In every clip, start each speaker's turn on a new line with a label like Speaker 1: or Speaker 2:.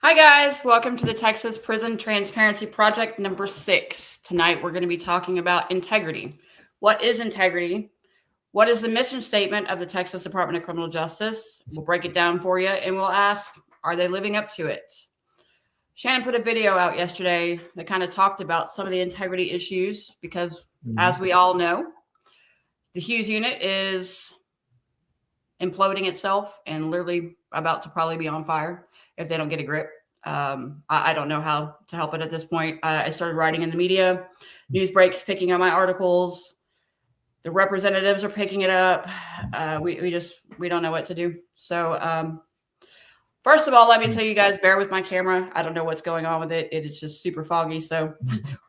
Speaker 1: Hi guys, welcome to the Texas Prison Transparency Project number 6. Tonight we're going to be talking about integrity. What is integrity? What is the mission statement of the Texas Department of Criminal Justice? We'll break it down for you and we'll ask, are they living up to it? Shannon put a video out yesterday that kind of talked about some of the integrity issues because as we all know, the Hughes unit is imploding itself and literally about to probably be on fire if they don't get a grip. I don't know how to help it at this point. I started writing in the media, Newsbreak's picking up my articles. The representatives are picking it up. We don't know what to do. So first of all, let me tell you guys, bear with my camera. I don't know what's going on with it. It is just super foggy. So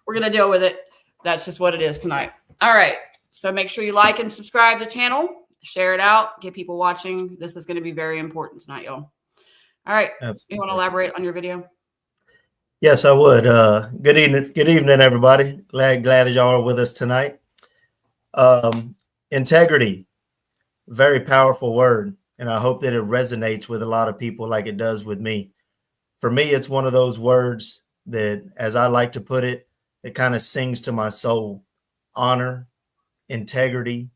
Speaker 1: we're going to deal with it. That's just what it is tonight. All right. So make sure you like and subscribe to the channel. Share it out. Get people watching. This is going to be very important tonight, y'all. All right. Absolutely. You want to elaborate on your video?
Speaker 2: Yes, I would. Good evening, everybody. Glad that y'all are with us tonight. Integrity, very powerful word, and I hope that it resonates with a lot of people like it does with me. For me, it's one of those words that, as I like to put it, it kind of sings to my soul. Honor, integrity,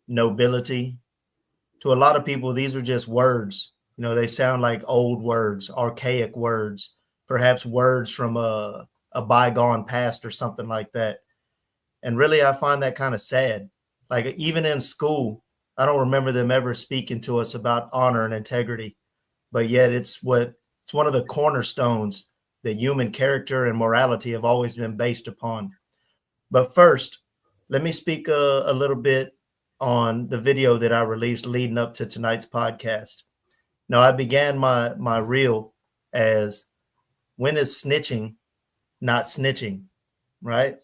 Speaker 2: nobility. To a lot of people, these are just words. You know, they sound like old words, archaic words, perhaps words from a bygone past or something like that. And really, I find that kind of sad. Like even in school, I don't remember them ever speaking to us about honor and integrity, but yet it's one of the cornerstones that human character and morality have always been based upon. But first, let me speak a little bit on the video that I released leading up to tonight's podcast. Now, I began my reel as, when is snitching not snitching, right?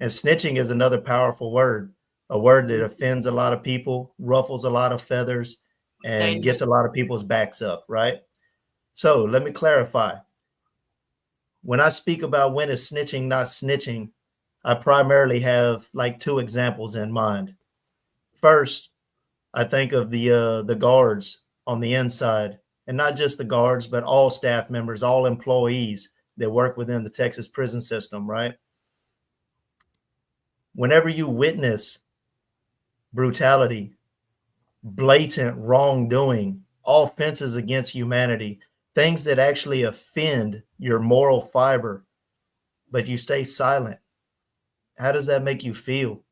Speaker 2: And snitching is another powerful word, a word that offends a lot of people, ruffles a lot of feathers, and gets a lot of people's backs up, right? So let me clarify. When I speak about when is snitching not snitching, I primarily have like two examples in mind. First, I think of the guards on the inside, and not just the guards, but all staff members, all employees that work within the Texas prison system, right? Whenever you witness brutality, blatant wrongdoing, offenses against humanity, things that actually offend your moral fiber, but you stay silent, how does that make you feel?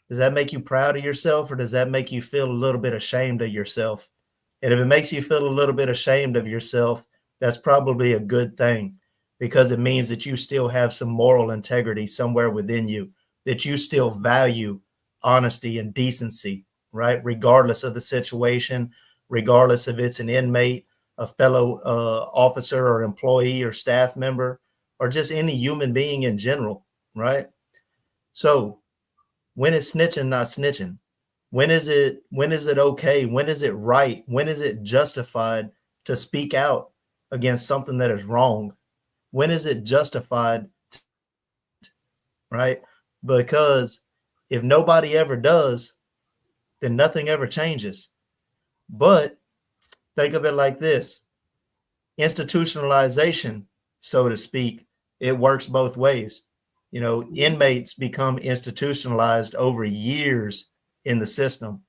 Speaker 2: Does that make you proud of yourself, or does that make you feel a little bit ashamed of yourself? And if it makes you feel a little bit ashamed of yourself, that's probably a good thing, because it means that you still have some moral integrity somewhere within you, that you still value honesty and decency, right? Regardless of the situation, regardless if it's an inmate, a fellow officer or employee or staff member, or just any human being in general, right? So when is snitching not snitching? When is it okay? When is it right? When is it justified to speak out against something that is wrong? When is it justified, right? Because if nobody ever does, then nothing ever changes. But think of it like this. Institutionalization, so to speak, it works both ways. You know, inmates become institutionalized over years in the system,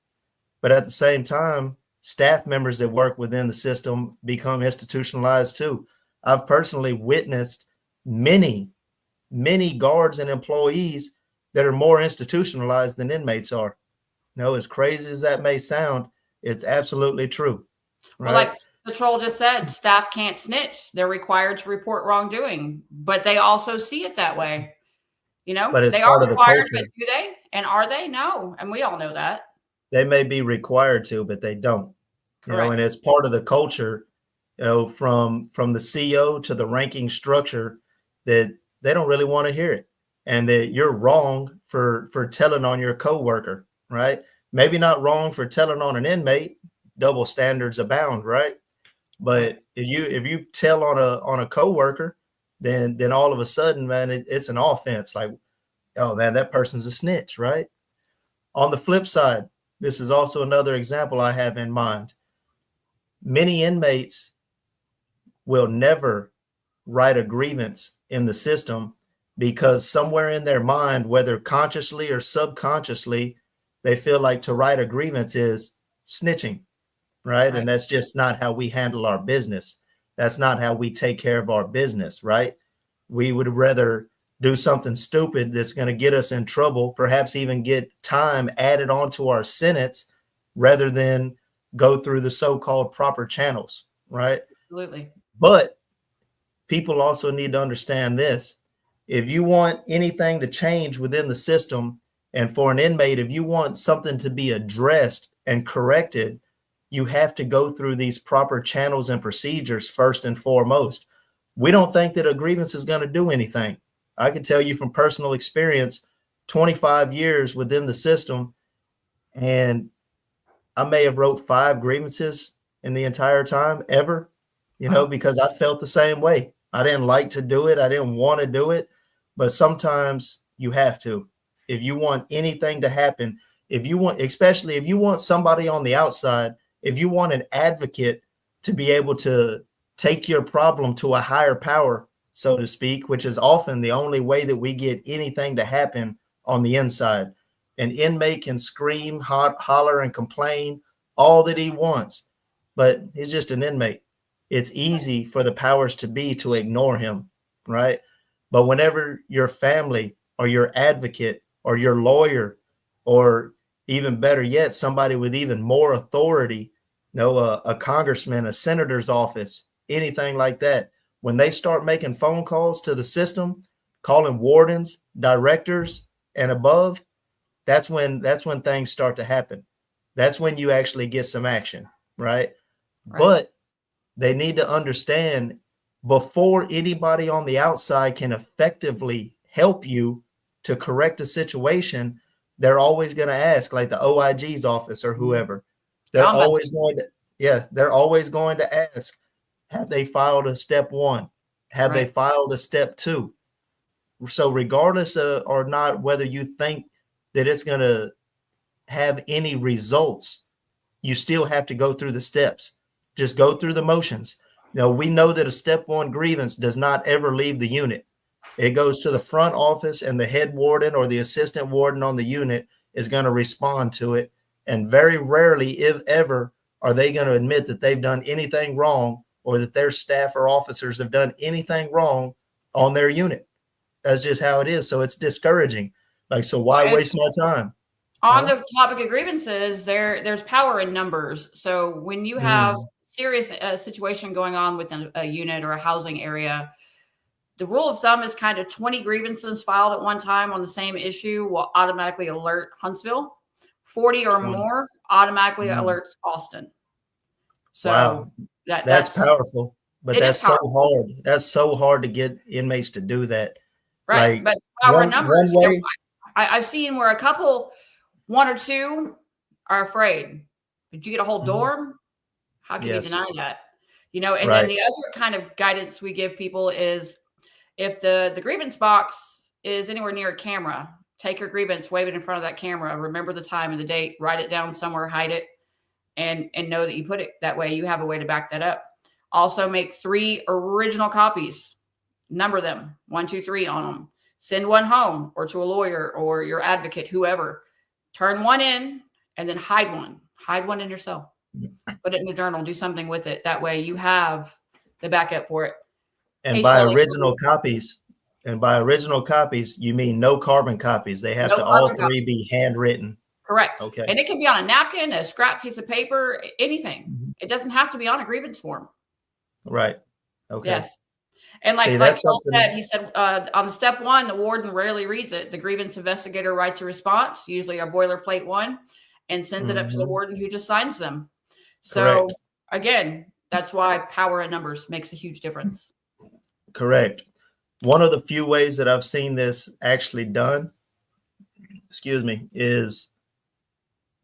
Speaker 2: but at the same time, staff members that work within the system become institutionalized too. I've personally witnessed many guards and employees that are more institutionalized than inmates are. You know, as crazy as that may sound, it's absolutely true. Right?
Speaker 1: Well, like the troll just said, staff can't snitch. They're required to report wrongdoing, but they also see it that way. You know,
Speaker 2: but it's
Speaker 1: they
Speaker 2: part
Speaker 1: are
Speaker 2: of the
Speaker 1: required,
Speaker 2: culture.
Speaker 1: but do they? And are they? No. And we all know that.
Speaker 2: They may be required to, but they don't. You know, and it's part of the culture, you know, from the CO to the ranking structure, that they don't really want to hear it. And that you're wrong for telling on your coworker, right? Maybe not wrong for telling on an inmate. Double standards abound, right? But if you tell on a coworker, then all of a sudden, man, it's an offense. Like, oh man, that person's a snitch, right? On the flip side, this is also another example I have in mind. Many inmates will never write a grievance in the system because somewhere in their mind, whether consciously or subconsciously, they feel like to write a grievance is snitching, right? And that's just not how we handle our business. That's not how we take care of our business, right? We would rather do something stupid that's going to get us in trouble, perhaps even get time added onto our sentence, rather than go through the so-called proper channels, right?
Speaker 1: Absolutely.
Speaker 2: But people also need to understand this. If you want anything to change within the system, and for an inmate, if you want something to be addressed and corrected, you have to go through these proper channels and procedures first and foremost. We don't think that a grievance is going to do anything. I can tell you from personal experience, 25 years within the system, and I may have wrote 5 grievances in the entire time ever, because I felt the same way. I didn't like to do it. I didn't want to do it, but sometimes you have to. If you want anything to happen, especially if you want somebody on the outside, if you want an advocate to be able to take your problem to a higher power, so to speak, which is often the only way that we get anything to happen on the inside. An inmate can scream, holler, and complain all that he wants, but he's just an inmate. It's easy for the powers to be to ignore him, right? But whenever your family or your advocate or your lawyer, or even better yet, somebody with even more authority, a congressman, a senator's office, anything like that, when they start making phone calls to the system, calling wardens, directors, and above, that's when things start to happen. That's when you actually get some action, right? But they need to understand, before anybody on the outside can effectively help you to correct a situation, they're always going to ask, like the OIG's office or whoever, they're always going to ask, have they filed a step 1? Have they filed a step 2? So regardless of or not whether you think that it's going to have any results, you still have to go through the steps. Just go through the motions. We know that a step 1 grievance does not ever leave the unit. It goes to the front office, and the head warden or the assistant warden on the unit is going to respond to it. And very rarely, if ever, are they going to admit that they've done anything wrong, or that their staff or officers have done anything wrong on their unit. That's just how it is. So it's discouraging. Like, so why waste my time?
Speaker 1: On the topic of grievances, there's power in numbers. So when you have serious situation going on within a unit or a housing area, the rule of thumb is kind of 20 grievances filed at one time on the same issue will automatically alert Huntsville. 40 or more automatically alerts Austin. So
Speaker 2: wow, that's powerful. But that's so hard. That's so hard to get inmates to do that.
Speaker 1: Right. But power numbers. I've seen where a couple, 1 or 2 are afraid. Did you get a whole dorm? How can you deny that? And then the other kind of guidance we give people is, if the grievance box is anywhere near a camera, take your grievance, wave it in front of that camera, remember the time and the date, write it down somewhere, hide it, and know that you put it that way. You have a way to back that up. Also make 3 original copies, number them 1, 2, 3 on them. Send 1 home or to a lawyer or your advocate, whoever. Turn 1 in and then hide 1. Hide 1 in your cell. Put it in the journal. Do something with it. That way you have the backup for it.
Speaker 2: And by original copies, you mean no carbon copies. They have to all 3 be handwritten.
Speaker 1: Correct. Okay. And it can be on a napkin, a scrap piece of paper, anything. It doesn't have to be on a grievance form.
Speaker 2: Right. Okay.
Speaker 1: Yes. And like Paul said, he said on step 1, the warden rarely reads it. The grievance investigator writes a response, usually a boilerplate one, and sends it up to the warden, who just signs them. So again, that's why power in numbers makes a huge difference.
Speaker 2: Correct. One of the few ways that I've seen this actually done, is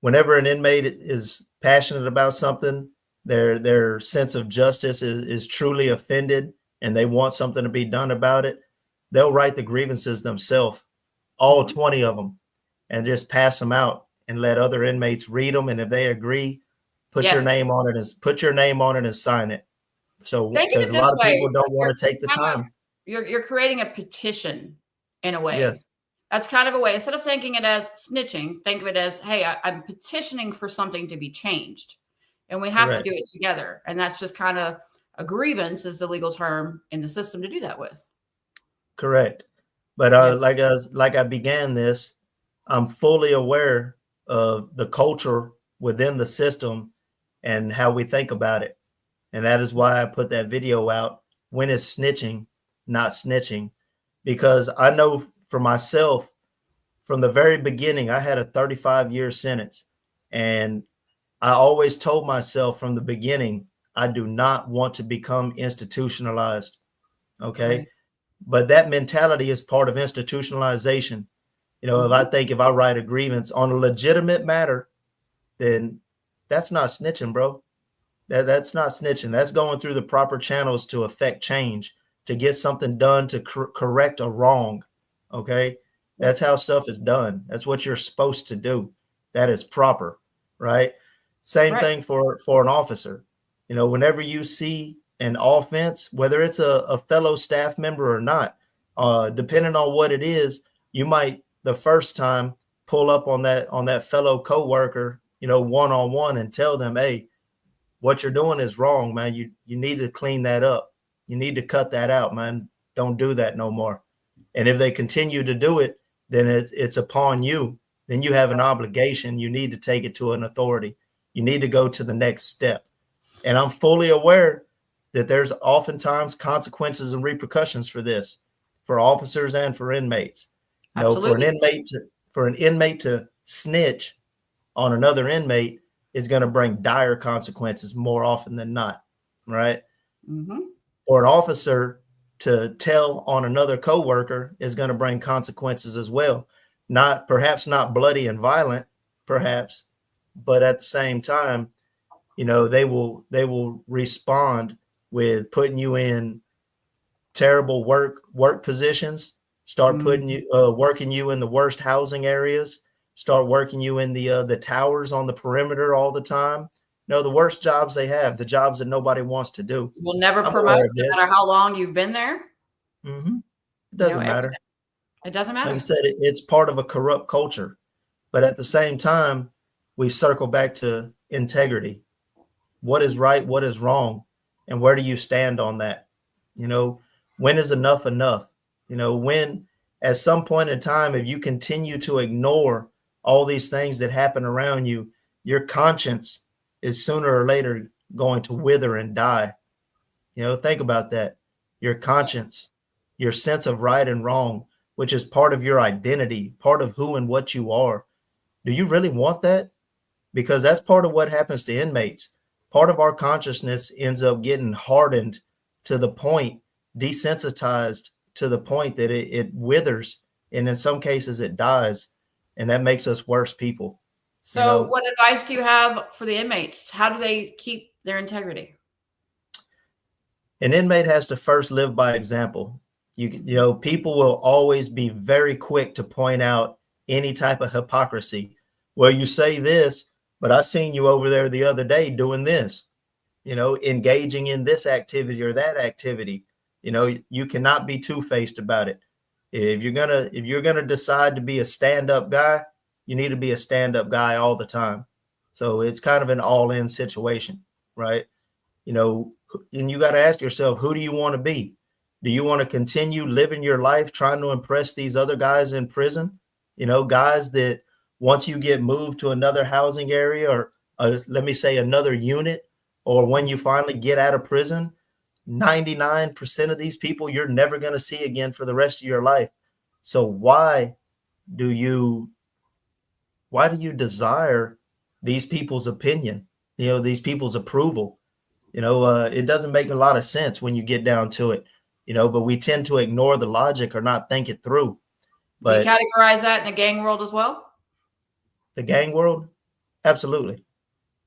Speaker 2: whenever an inmate is passionate about something, their sense of justice is truly offended, and they want something to be done about it, they'll write the grievances themselves, all 20 of them, and just pass them out and let other inmates read them. And if they agree, put your name on it and sign it. So
Speaker 1: Think of
Speaker 2: because
Speaker 1: it
Speaker 2: a
Speaker 1: this
Speaker 2: lot of
Speaker 1: way.
Speaker 2: people don't want to take the time.
Speaker 1: You're creating a petition in a way.
Speaker 2: Yes,
Speaker 1: That's kind of a way. Instead of thinking it as snitching, think of it as, hey, I'm petitioning for something to be changed. And we have to
Speaker 2: correct.
Speaker 1: do it together. And that's just kind of a grievance is the legal term in the system to do that with.
Speaker 2: Correct. But
Speaker 1: Yeah.
Speaker 2: like I began this, I'm fully aware of the culture within the system and how we think about it. And that is why I put that video out. When is snitching not snitching? Because I know for myself, from the very beginning, I had a 35-year sentence. And I always told myself from the beginning, I do not want to become institutionalized. Okay.
Speaker 1: Right.
Speaker 2: But that mentality is part of institutionalization. You know, if I write a grievance on a legitimate matter, then that's not snitching, bro. That's not snitching. That's going through the proper channels to affect change, to get something done, to correct a wrong. Okay. That's how stuff is done. That's what you're supposed to do. That is proper. Right. Same
Speaker 1: Right.
Speaker 2: thing for an officer. You know, whenever you see an offense, whether it's a fellow staff member or not, depending on what it is, you might the first time pull up on that fellow coworker, you know, one-on-one and tell them, hey, what you're doing is wrong, man. You need to clean that up. You need to cut that out, man. Don't do that no more. And if they continue to do it, then it's upon you. Then you have an obligation. You need to take it to an authority. You need to go to the next step. And I'm fully aware that there's oftentimes consequences and repercussions for this, for officers and for inmates. You know,
Speaker 1: Absolutely.
Speaker 2: for an inmate to snitch on another inmate is going to bring dire consequences more often than not, right? Or an officer to tell on another coworker is going to bring consequences as well. Perhaps not bloody and violent, perhaps, but at the same time, you know, they will respond with putting you in terrible work positions, start putting you working you in the worst housing areas, start working you in the towers on the perimeter all the time. No, the worst jobs they have, the jobs that nobody wants to do.
Speaker 1: We'll never
Speaker 2: I'm
Speaker 1: promote,
Speaker 2: aware of
Speaker 1: no
Speaker 2: this.
Speaker 1: matter how long you've been there.
Speaker 2: It doesn't matter.
Speaker 1: It doesn't
Speaker 2: Like I
Speaker 1: matter.
Speaker 2: said, it's part of a corrupt culture. But at the same time, we circle back to integrity. What is right? What is wrong? And where do you stand on that? You know, when is enough enough? You know, when at some point in time, if you continue to ignore all these things that happen around you, your conscience is sooner or later going to wither and die. You know, think about that. Your conscience, your sense of right and wrong, which is part of your identity, part of who and what you are. Do you really want that? Because that's part of what happens to inmates. Part of our consciousness ends up getting hardened to the point, desensitized to the point that it withers. And in some cases it dies. And that makes us worse people.
Speaker 1: So,
Speaker 2: You know,
Speaker 1: what advice do you have for the inmates? How do they keep their integrity?
Speaker 2: an inmate has to first live by example. You know, people will always be very quick to point out any type of hypocrisy. Well, you say this, but I seen you over there the other day doing this, you know, engaging in this activity or that activity. You know, you cannot be two-faced about it. If you're gonna decide to be a stand-up guy, you need to be a stand-up guy all the time. So it's kind of an all-in situation, right? You know, and you got to ask yourself, who do you want to be? Do you want to continue living your life trying to impress these other guys in prison? You know, guys that once you get moved to another housing area or let me say another unit, or when you finally get out of prison, 99% of these people you're never going to see again for the rest of your life. So do you why do you desire these people's opinion? You know, these people's approval? You know, it doesn't make a lot of sense when you get down to it, you know, but we tend to ignore the logic or not think it through.
Speaker 1: Do you
Speaker 2: But
Speaker 1: categorize that in the gang world as well?
Speaker 2: the gang world, absolutely.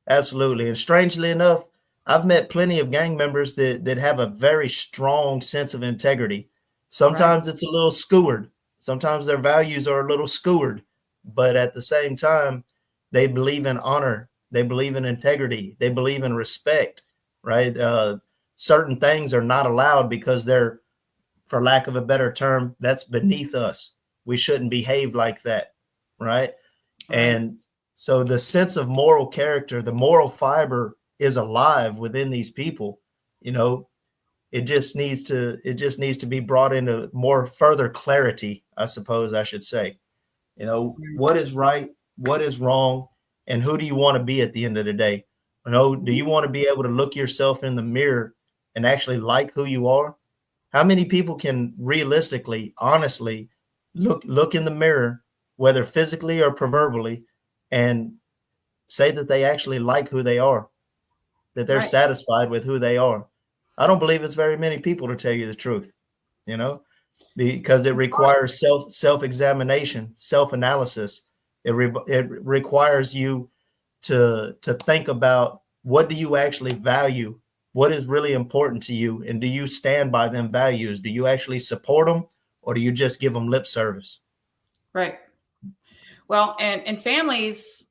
Speaker 2: Absolutely. And strangely enough, I've met plenty of gang members that have a very strong sense of integrity.
Speaker 1: Right.
Speaker 2: Sometimes it's a little skewered. Sometimes their values are a little skewered, but at the same time, they believe in honor. They believe in integrity. They believe in respect, right? certain things are not allowed because they're, for lack of a better term, that's beneath us. We shouldn't behave like that, right? And so the sense of moral character, the moral fiber is alive within these people. You know, it just needs to be brought into more further clarity, I suppose I should say. You know, what is right, what is wrong, and who do you want to be at the end of the day? You know, do you want to be able to look yourself in the mirror and actually like who you are? How many people can realistically, honestly look in the mirror, whether physically or proverbially, and say that they actually like who they are, that they're satisfied with who they are? I don't believe it's very many people, to tell you the truth, you know, because it requires self-examination, self-analysis. It requires you to think about, what do you actually value? What is really important to you? And do you stand by them values? Do you actually support them, or do you just give them lip service?
Speaker 1: Right. Well, and in families,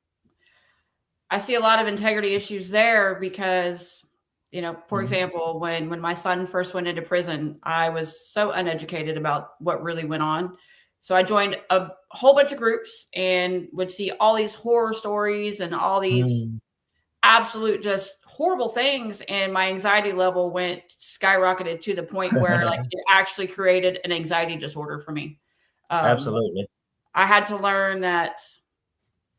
Speaker 1: I see a lot of integrity issues there because, you know, for example, when my son first went into prison, I was so uneducated about what really went on. So I joined a whole bunch of groups and would see all these horror stories and all these absolute just horrible things. And my anxiety level went skyrocketed to the point where like it actually created an anxiety disorder for me.
Speaker 2: Absolutely.
Speaker 1: I had to learn that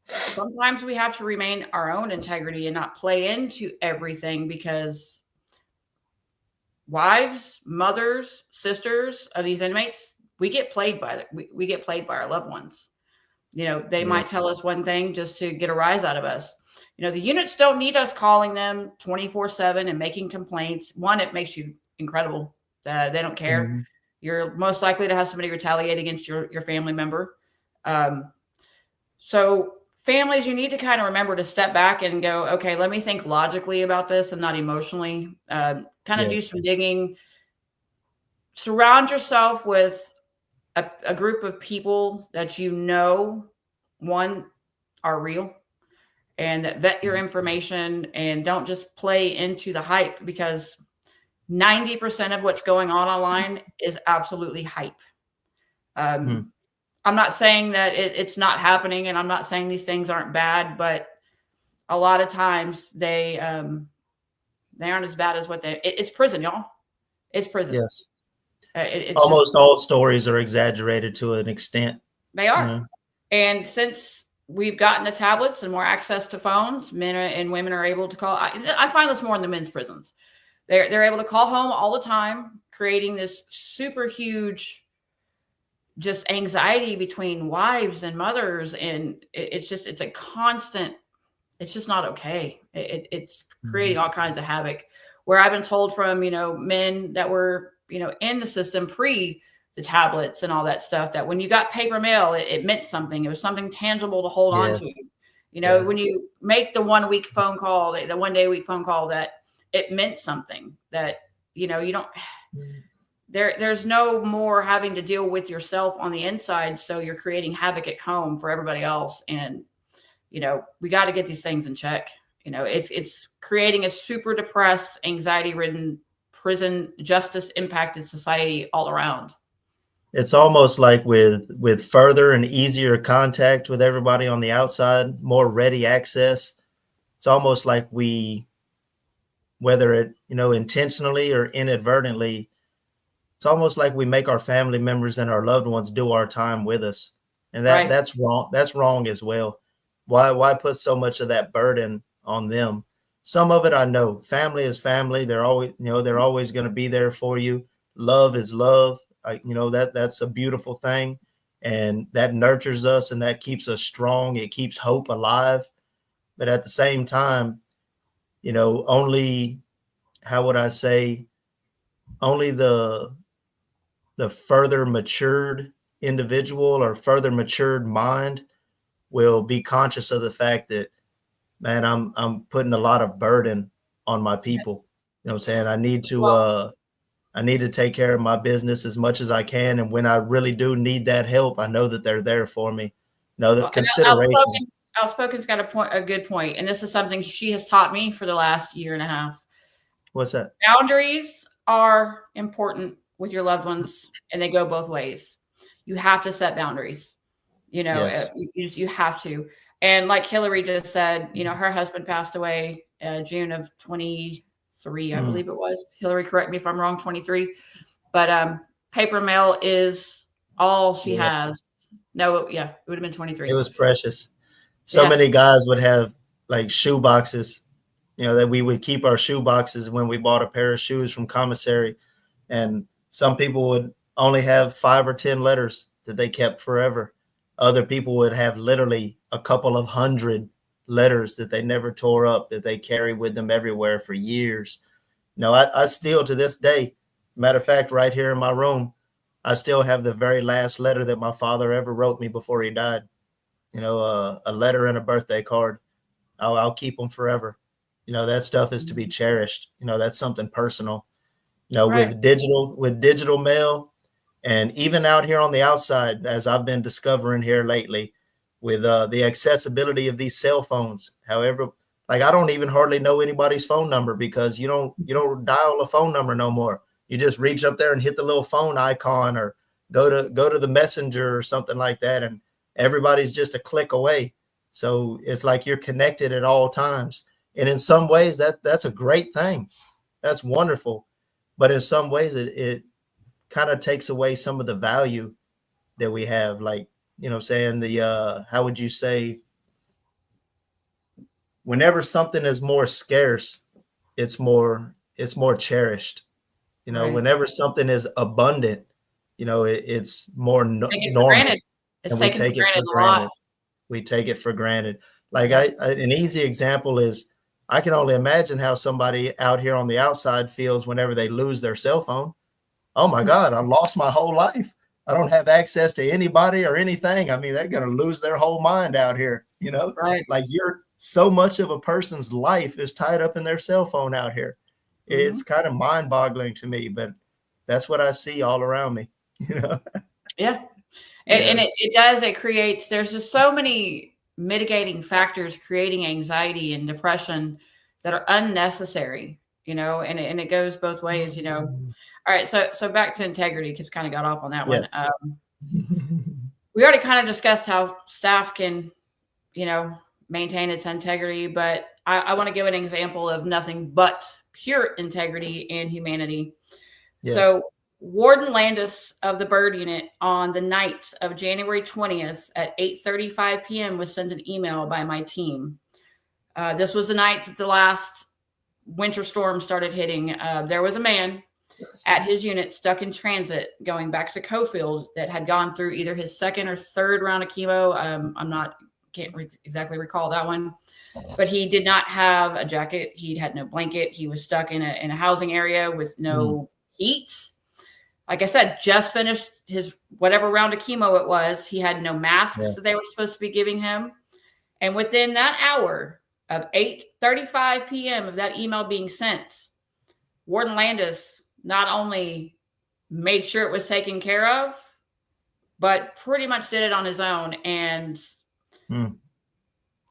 Speaker 1: sometimes we have to remain our own integrity and not play into everything, because wives, mothers, sisters of these inmates, we get played by we get played by our loved ones. You know, they might tell us one thing just to get a rise out of us. You know, the units don't need us calling them 24/7 and making complaints. One, it makes you incredible. They don't care. You're most likely to have somebody retaliate against your family member. So families, you need to kind of remember to step back and go, okay, let me think logically about this and not emotionally. Kind of do some digging. Surround yourself with a group of people that you know, one, are real, and that vet your information, and don't just play into the hype, because 90% of what's going on online is absolutely hype. I'm not saying that it's not happening, and I'm not saying these things aren't bad, but a lot of times they aren't as bad as what it's prison, y'all. It's prison.
Speaker 2: Yes.
Speaker 1: It's
Speaker 2: almost
Speaker 1: just,
Speaker 2: all stories are exaggerated to an extent.
Speaker 1: they are. And since we've gotten the tablets and more access to phones, men and women are able to call. I find this more in the men's prisons. They're able to call home all the time, creating this super huge just anxiety between wives and mothers. And it's a constant, it's just not okay. It's creating all kinds of havoc, where I've been told from, you know, men that were, you know, in the system pre the tablets and all that stuff, that when you got paper mail, it meant something. It was something tangible to hold on to. You know, when you make the 1 week phone call, the 1 day a week phone call, that it meant something, that, you know, you don't, there's no more having to deal with yourself on the inside. So you're creating havoc at home for everybody else. And, you know, we got to get these things in check. You know, it's creating a super depressed, anxiety ridden, prison justice impacted society all around.
Speaker 2: It's almost like with further and easier contact with everybody on the outside, more ready access. It's almost like we, whether it, you know, intentionally or inadvertently, it's almost like we make our family members and our loved ones do our time with us. And that's wrong. That's wrong as well. Why put so much of that burden on them? Some of it, I know, family is family. They're always going to be there for you. Love is love. You know, that's a beautiful thing, and that nurtures us and that keeps us strong. It keeps hope alive. But at the same time, you know, only, how would I say, only the further matured individual or further matured mind will be conscious of the fact that, man, I'm putting a lot of burden on my people. You know what I'm saying? I need to take care of my business as much as I can. And when I really do need that help, I know that they're there for me. You know, the consideration.
Speaker 1: Outspoken's got a good point. And this is something she has taught me for the last year and a half.
Speaker 2: What's that?
Speaker 1: Boundaries are important with your loved ones, and they go both ways. You have to set boundaries.
Speaker 2: Yes.
Speaker 1: You have to. And like Hillary just said, her husband passed away June of 23, I believe it was. Hillary, correct me if I'm wrong, 23. But paper mail is all she has. No, yeah, it would have been 23.
Speaker 2: It was precious. So
Speaker 1: Yes.
Speaker 2: many guys would have like shoe boxes, that we would keep our shoe boxes when we bought a pair of shoes from commissary. And some people would only have 5 or 10 letters that they kept forever. Other people would have literally a couple of hundred letters that they never tore up, that they carry with them everywhere for years. I still, to this day, matter of fact, right here in my room, I still have the very last letter that my father ever wrote me before he died. A letter and a birthday card. I'll keep them forever. That stuff is to be cherished. That's something personal.
Speaker 1: Right.
Speaker 2: With digital mail, and even out here on the outside, as I've been discovering here lately, with the accessibility of these cell phones. However, like I don't even hardly know anybody's phone number, because you don't dial a phone number no more. You just reach up there and hit the little phone icon, or go to the messenger or something like that, and everybody's just a click away. So it's like you're connected at all times. And in some ways that's a great thing. That's wonderful. But in some ways it kind of takes away some of the value that we have. Like, saying how would you say, whenever something is more scarce, it's more cherished.
Speaker 1: Right.
Speaker 2: Whenever something is abundant, it's more normal.
Speaker 1: Granted. It's
Speaker 2: And we
Speaker 1: taken
Speaker 2: take
Speaker 1: for
Speaker 2: it for
Speaker 1: granted a
Speaker 2: granted.
Speaker 1: lot.
Speaker 2: We take it for granted. Like
Speaker 1: Yeah.
Speaker 2: an easy example is, I can only imagine how somebody out here on the outside feels whenever they lose their cell phone. Oh my God, I lost my whole life. I don't have access to anybody or anything. I mean, they're going to lose their whole mind out here.
Speaker 1: Right.
Speaker 2: Like so much of a person's life is tied up in their cell phone out here. It's kind of mind boggling to me, but that's what I see all around me.
Speaker 1: Yeah. And
Speaker 2: Yes.
Speaker 1: it does, there's just so many mitigating factors creating anxiety and depression that are unnecessary, and it goes both ways, All right. So back to integrity, because we kind of got off on that one.
Speaker 2: Yes.
Speaker 1: We already kind of discussed how staff can, maintain its integrity, but I want to give an example of nothing but pure integrity and humanity.
Speaker 2: Yes.
Speaker 1: So Warden Landis of the Bird Unit on the night of January 20th at 8:35 p.m. was sent an email by my team. This was the night that the last winter storm started hitting. There was a man at his unit stuck in transit going back to Cofield that had gone through either his second or third round of chemo. Can't exactly recall that one, but he did not have a jacket. He had no blanket. He was stuck in a housing area with no heat. Like I said, just finished his whatever round of chemo it was. He had no masks that they were supposed to be giving him. And within that hour of 8:35 p.m. of that email being sent, Warden Landis not only made sure it was taken care of, but pretty much did it on his own. And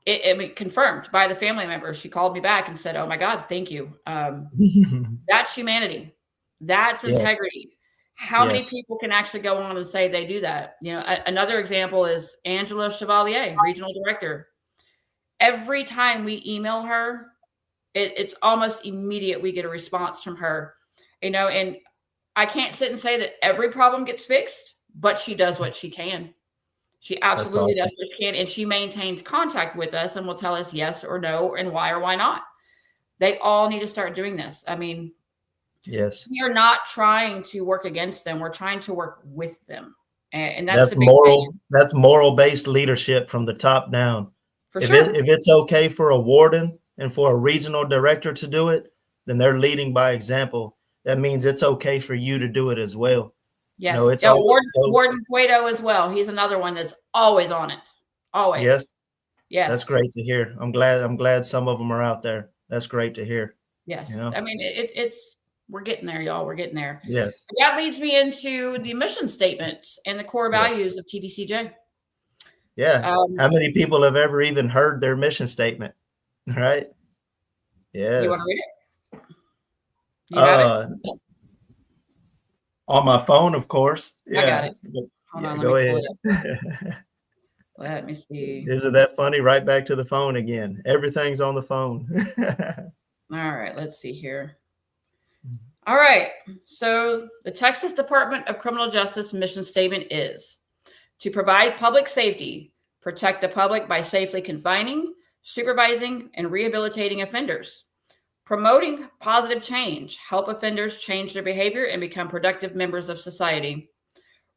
Speaker 1: it confirmed by the family member. She called me back and said, "Oh my God, thank you." That's humanity. That's integrity. How many people can actually go on and say they do that? Another example is Angela Chevalier, regional director. Every time we email her, it's almost immediate. We get a response from her, and I can't sit and say that every problem gets fixed, but she does what she can. She absolutely does what she can. And she maintains contact with us and will tell us yes or no and why or why not. They all need to start doing this. I mean,
Speaker 2: yes,
Speaker 1: we are not trying to work against them. We're trying to work with them. And that's the big
Speaker 2: moral.
Speaker 1: thing.
Speaker 2: That's moral based leadership from the top down.
Speaker 1: For sure.
Speaker 2: If it's okay for a warden and for a regional director to do it, then they're leading by example. That means it's okay for you to do it as well.
Speaker 1: Yes.
Speaker 2: It's
Speaker 1: Warden Cueto as well. He's another one that's always on it. Always.
Speaker 2: Yes.
Speaker 1: Yes.
Speaker 2: That's great to hear. I'm glad some of them are out there. That's great to hear.
Speaker 1: Yes. I mean, it's we're getting there, y'all. We're getting there.
Speaker 2: Yes.
Speaker 1: That leads me into the mission statement and the core values of TDCJ.
Speaker 2: Yeah. How many people have ever even heard their mission statement? Right. Yes.
Speaker 1: You want to read it? You have it?
Speaker 2: On my phone, of course.
Speaker 1: I got
Speaker 2: Yeah.
Speaker 1: it. Hold
Speaker 2: Yeah,
Speaker 1: on, let
Speaker 2: go
Speaker 1: me pull
Speaker 2: ahead.
Speaker 1: it up. Let me see.
Speaker 2: Isn't that funny? Right back to the phone again. Everything's on the phone.
Speaker 1: All right, let's see here. All right. So the Texas Department of Criminal Justice mission statement is to provide public safety, protect the public by safely confining, supervising, and rehabilitating offenders, promoting positive change, help offenders change their behavior and become productive members of society,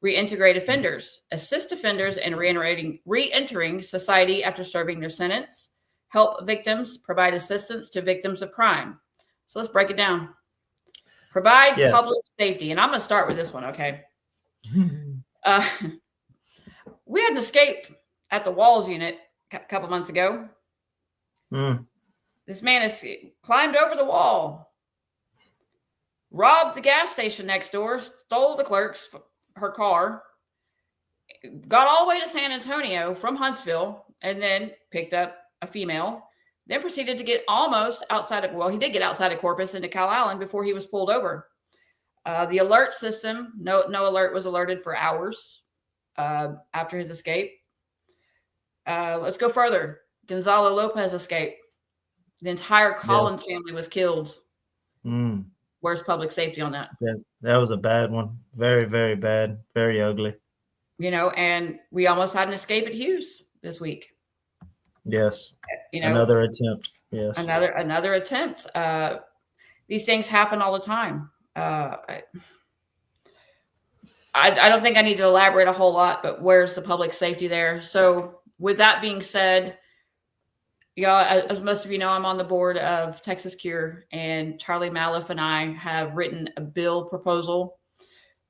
Speaker 1: reintegrate offenders, assist offenders in re-entering society after serving their sentence, help victims, provide assistance to victims of crime. So let's break it down. Provide
Speaker 2: Yes.
Speaker 1: public safety. And I'm going to start with this one, okay? Uh, we had an escape at the Walls unit a couple months ago. This man has climbed over the wall, robbed the gas station next door, stole the clerk's her car, got all the way to San Antonio from Huntsville, and then picked up a female, then proceeded to get almost outside of, well, he did get outside of Corpus into Cal Island before he was pulled over. The alert system, no alert was alerted for hours after his escape. Let's go further. Gonzalo Lopez escaped. The entire Collins family was killed. Where's public safety on that?
Speaker 2: That was a bad one. Very, very bad. Very ugly.
Speaker 1: And we almost had an escape at Hughes this week.
Speaker 2: Yes. Another attempt. Yes.
Speaker 1: Another attempt. These things happen all the time. I don't think I need to elaborate a whole lot, but where's the public safety there? So with that being said, as most of you know, I'm on the board of Texas Cure, and Charlie Maliff and I have written a bill proposal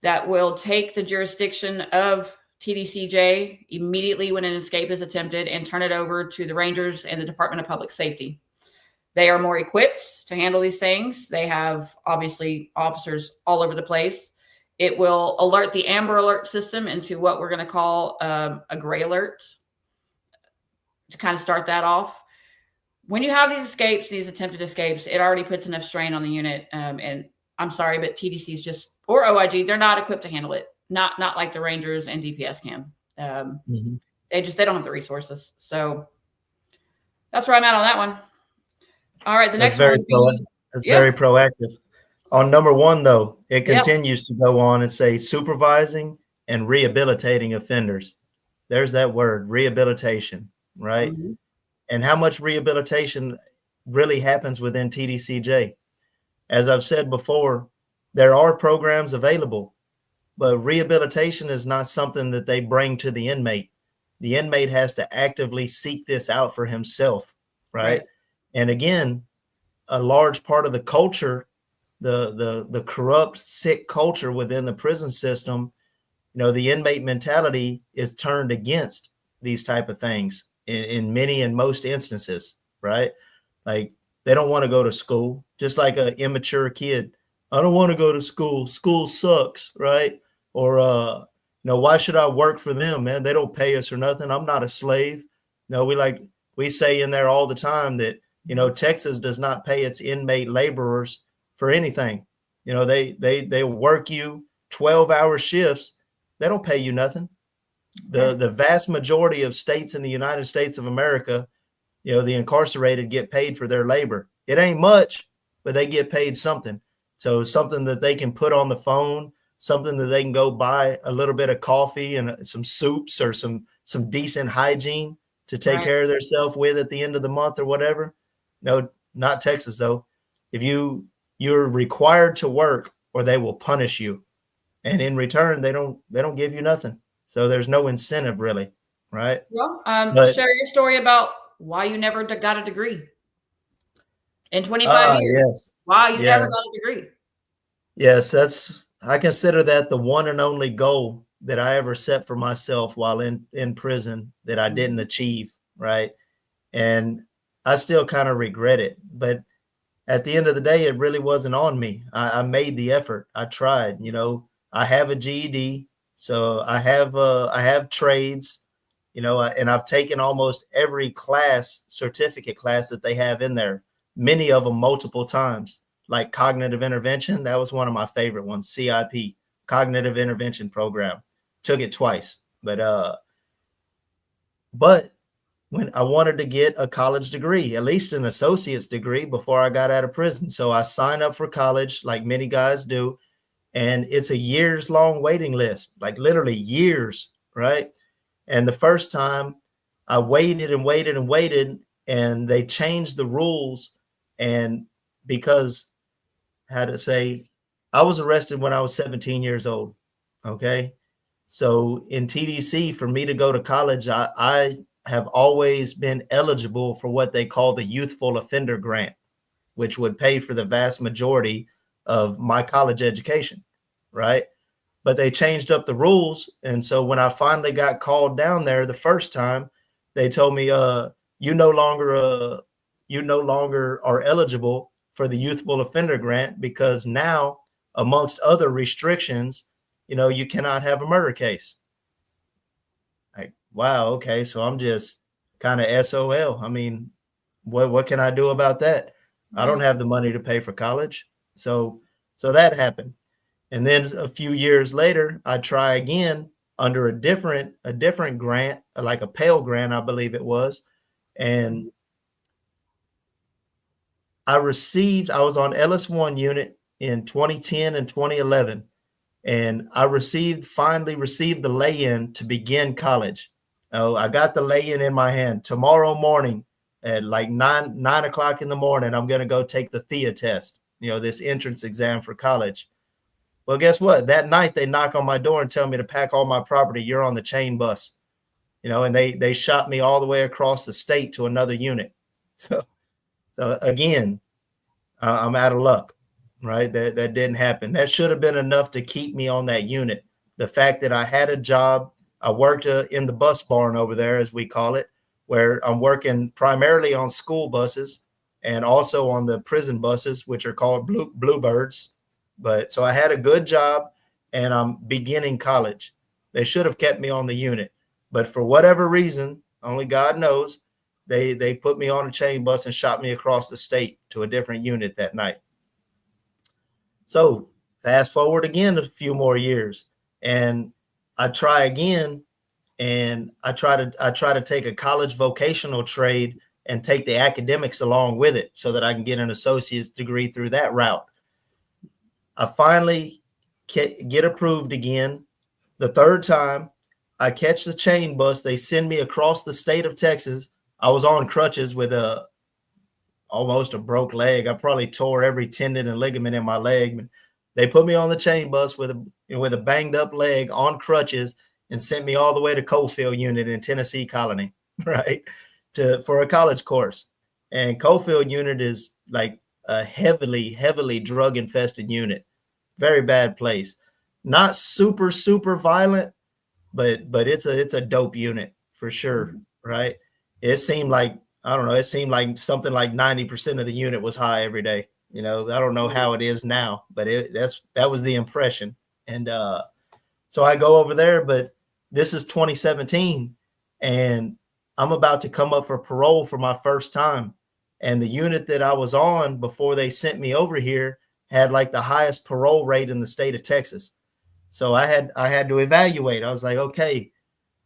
Speaker 1: that will take the jurisdiction of TDCJ immediately when an escape is attempted and turn it over to the Rangers and the Department of Public Safety. They are more equipped to handle these things. They have, obviously, officers all over the place. It will alert the Amber Alert system into what we're going to call a gray alert to kind of start that off. When you have these escapes, these attempted escapes, it already puts enough strain on the unit. And I'm sorry, but TDC's just, or OIG, they're not equipped to handle it. Not like the Rangers and DPS can. They don't have the resources. So that's where I'm at on that one. All right, the next one would be,
Speaker 2: that's very proactive. On number one, though, it continues to go on and say supervising and rehabilitating offenders. There's that word, rehabilitation, right? And how much rehabilitation really happens within TDCJ. As I've said before, there are programs available, but rehabilitation is not something that they bring to the inmate. The inmate has to actively seek this out for himself, right? And again, a large part of the culture, the corrupt, sick culture within the prison system, the inmate mentality is turned against these type of things in many and most instances, right? Like they don't want to go to school, just like an immature kid. I don't want to go to school. School sucks, right? Or, why should I work for them, man? They don't pay us or nothing. I'm not a slave. No, we say in there all the time that, Texas does not pay its inmate laborers for anything. They work you 12-hour shifts. They don't pay you nothing. The vast majority of states in the United States of America, the incarcerated get paid for their labor. It ain't much, but they get paid something. So something that they can put on the phone, something that they can go buy a little bit of coffee and some soups or some decent hygiene to take care of themselves with at the end of the month or whatever. No, not Texas though. If you're required to work or they will punish you. And in return, they don't give you nothing. So there's no incentive really, right?
Speaker 1: Well, share your story about why you never got a degree in 25 years.
Speaker 2: Yes.
Speaker 1: Why you never got a degree.
Speaker 2: Yes, I consider that the one and only goal that I ever set for myself while in prison that I didn't achieve, right? And I still kind of regret it. But at the end of the day, it really wasn't on me. I made the effort. I tried, I have a GED. So I have trades, and I've taken almost every certificate class that they have in there, many of them multiple times. like cognitive intervention. That was one of my favorite ones, CIP, cognitive intervention program. Took it twice, but when I wanted to get a college degree, at least an associate's degree before I got out of prison. So I signed up for college like many guys do. And it's a years long waiting list, like literally years, right? And the first time I waited and waited and waited, and they changed the rules. And because, how to say, I was arrested when I was 17 years old. Okay. So in TDC, for me to go to college, I have always been eligible for what they call the youthful offender grant, which would pay for the vast majority of my college education, right? But they changed up the rules. And so when I finally got called down there the first time, they told me, you no longer are eligible for the youthful offender grant, because now, amongst other restrictions, you cannot have a murder case. Like, wow, okay, so I'm just kind of SOL. I mean, what can I do about that? I don't have the money to pay for college. So that happened. And then a few years later, I try again under a different grant, like a Pell grant, I believe it was. And I was on LS1 unit in 2010 and 2011. And I finally received the lay-in to begin college. Oh, I got the lay-in in my hand. Tomorrow morning at like 9 o'clock in the morning, I'm going to go take the THEA test, this entrance exam for college. Well, guess what? That night they knock on my door and tell me to pack all my property. You're on the chain bus, and they shot me all the way across the state to another unit. So again, I'm out of luck, right? That didn't happen. That should have been enough to keep me on that unit. The fact that I had a job, I worked in the bus barn over there, as we call it, where I'm working primarily on school buses and also on the prison buses, which are called Bluebirds. But so I had a good job and I'm beginning college. They should have kept me on the unit, but for whatever reason, only God knows, they put me on a chain bus and shot me across the state to a different unit that night. So fast forward again a few more years, and I try again, and I try to take a college vocational trade and take the academics along with it so that I can get an associate's degree through that route. I finally get approved again. The third time, I catch the chain bus. They send me across the state of Texas. I was on crutches with almost a broke leg. I probably tore every tendon and ligament in my leg. They put me on the chain bus with a banged up leg on crutches and sent me all the way to Coalfield Unit in Tennessee Colony, right, for a college course. And Coalfield Unit is like a heavily drug infested unit. Very bad place. Not super violent, but it's a dope unit for sure, right? It seemed like, I don't know, it seemed like something like 90% of the unit was high every day. I don't know how it is now, but that was the impression. And so I go over there, but this is 2017 and I'm about to come up for parole for my first time. And the unit that I was on before they sent me over here had like the highest parole rate in the state of Texas. So I had to evaluate. I was like, okay,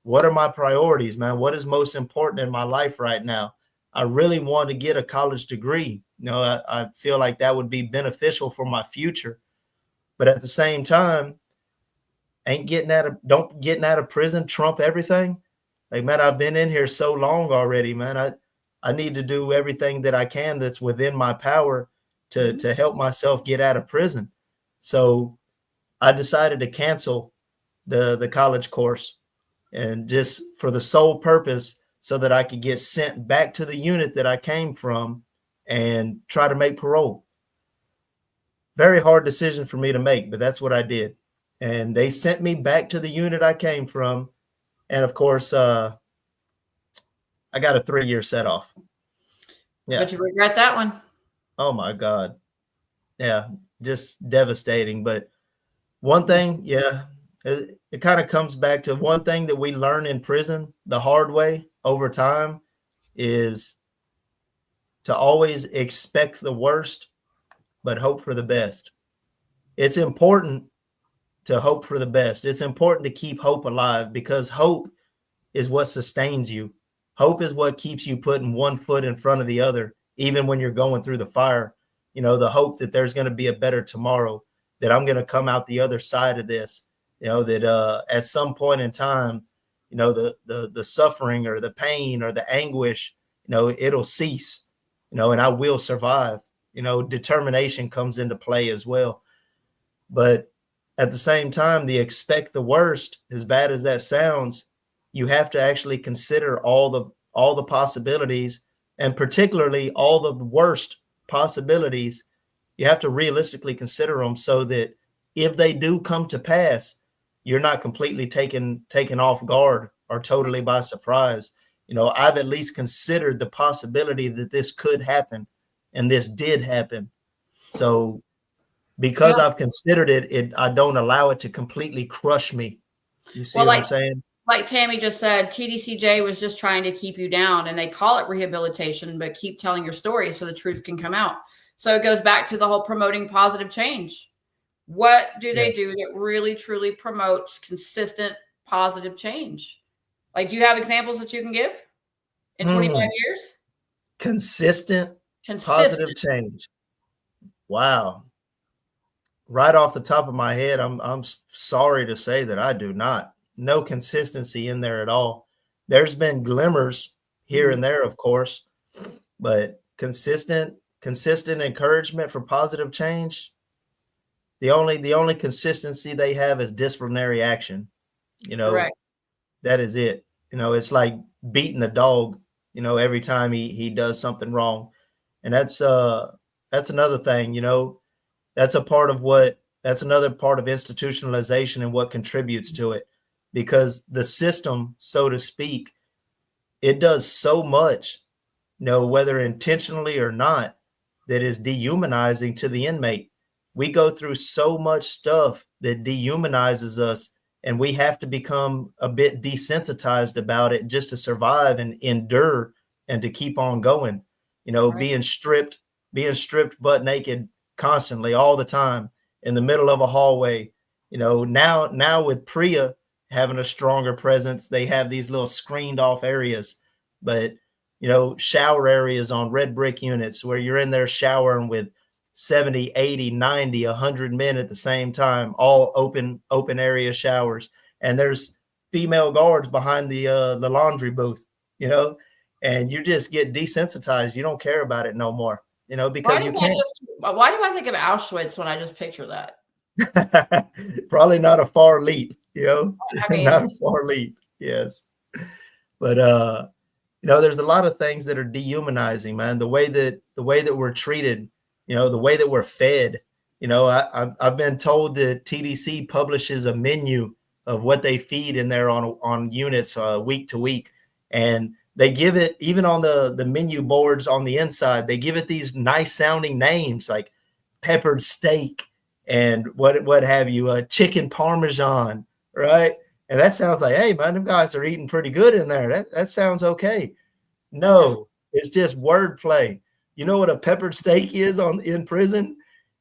Speaker 2: what are my priorities, man? What is most important in my life right now? I really want to get a college degree. I feel like that would be beneficial for my future. But at the same time, getting out of prison trump everything. Like, man, I've been in here so long already, man. I need to do everything that I can that's within my power to help myself get out of prison. So I decided to cancel the college course, and just for the sole purpose so that I could get sent back to the unit that I came from and try to make parole. Very hard decision for me to make, but that's what I did. And they sent me back to the unit I came from. And of course, I got a 3-year set off.
Speaker 1: Yeah. But you regret that one?
Speaker 2: Oh my God. Yeah, just devastating. But one thing, it kind of comes back to one thing that we learn in prison the hard way over time is to always expect the worst, but hope for the best. It's important to hope for the best. It's important to keep hope alive, because hope is what sustains you. Hope is what keeps you putting one foot in front of the other, even when you're going through the fire. You know, the hope that there's going to be a better tomorrow, that I'm going to come out the other side of this, you know, that at some point in time, you know, the suffering or the pain or the anguish, you know, it'll cease, you know, and I will survive. You know, determination comes into play as well. But at the same time, the expect the worst, as bad as that sounds, you have to actually consider all the possibilities, and particularly all the worst possibilities. You have to realistically consider them, so that if they do come to pass, you're not completely taken off guard or totally by surprise. You know, I've at least considered the possibility that this could happen, and this did happen. So because I've considered it, I don't allow it to completely crush me. You see what I'm saying?
Speaker 1: Like Tammy just said, TDCJ was just trying to keep you down, and they call it rehabilitation, but keep telling your story so the truth can come out. So it goes back to the whole promoting positive change. What do they do that really, truly promotes consistent positive change? Like, do you have examples that you can give in 25 years?
Speaker 2: Consistent positive change. Wow. Right off the top of my head, I'm sorry to say that I do not. No consistency in there at all. There's been glimmers here and there, of course, but consistent encouragement for positive change. The only consistency they have is disciplinary action. You know, correct. That is it. You know, it's like beating a dog, you know, every time he does something wrong. And that's another thing, you know, that's another part of institutionalization and what contributes to it, because the system, so to speak, it does so much, you know, whether intentionally or not, that is dehumanizing to the inmate. We go through so much stuff that dehumanizes us, and we have to become a bit desensitized about it just to survive and endure and to keep on going. You know, right. being stripped butt naked constantly all the time in the middle of a hallway. You know, now with Priya having a stronger presence, they have these little screened off areas, but you know, shower areas on red brick units where you're in there showering with 70, 80, 90, 100 men at the same time, all open area showers. And there's female guards behind the laundry booth, you know, and you just get desensitized. You don't care about it no more, you know, because you can't.
Speaker 1: Why do I think of Auschwitz when I just picture that?
Speaker 2: Probably not a far leap, you know, I mean, not a far leap. Yes. But, you know, there's a lot of things that are dehumanizing, man. The way that we're treated, you know, the way that we're fed. You know, I've been told that TDC publishes a menu of what they feed in there on units week to week, and they give it, even on the menu boards on the inside, they give it these nice sounding names like peppered steak and what have you, chicken parmesan, right? And that sounds like, hey man, them guys are eating pretty good in there. That sounds okay. No, it's just wordplay. You know what a peppered steak is in prison?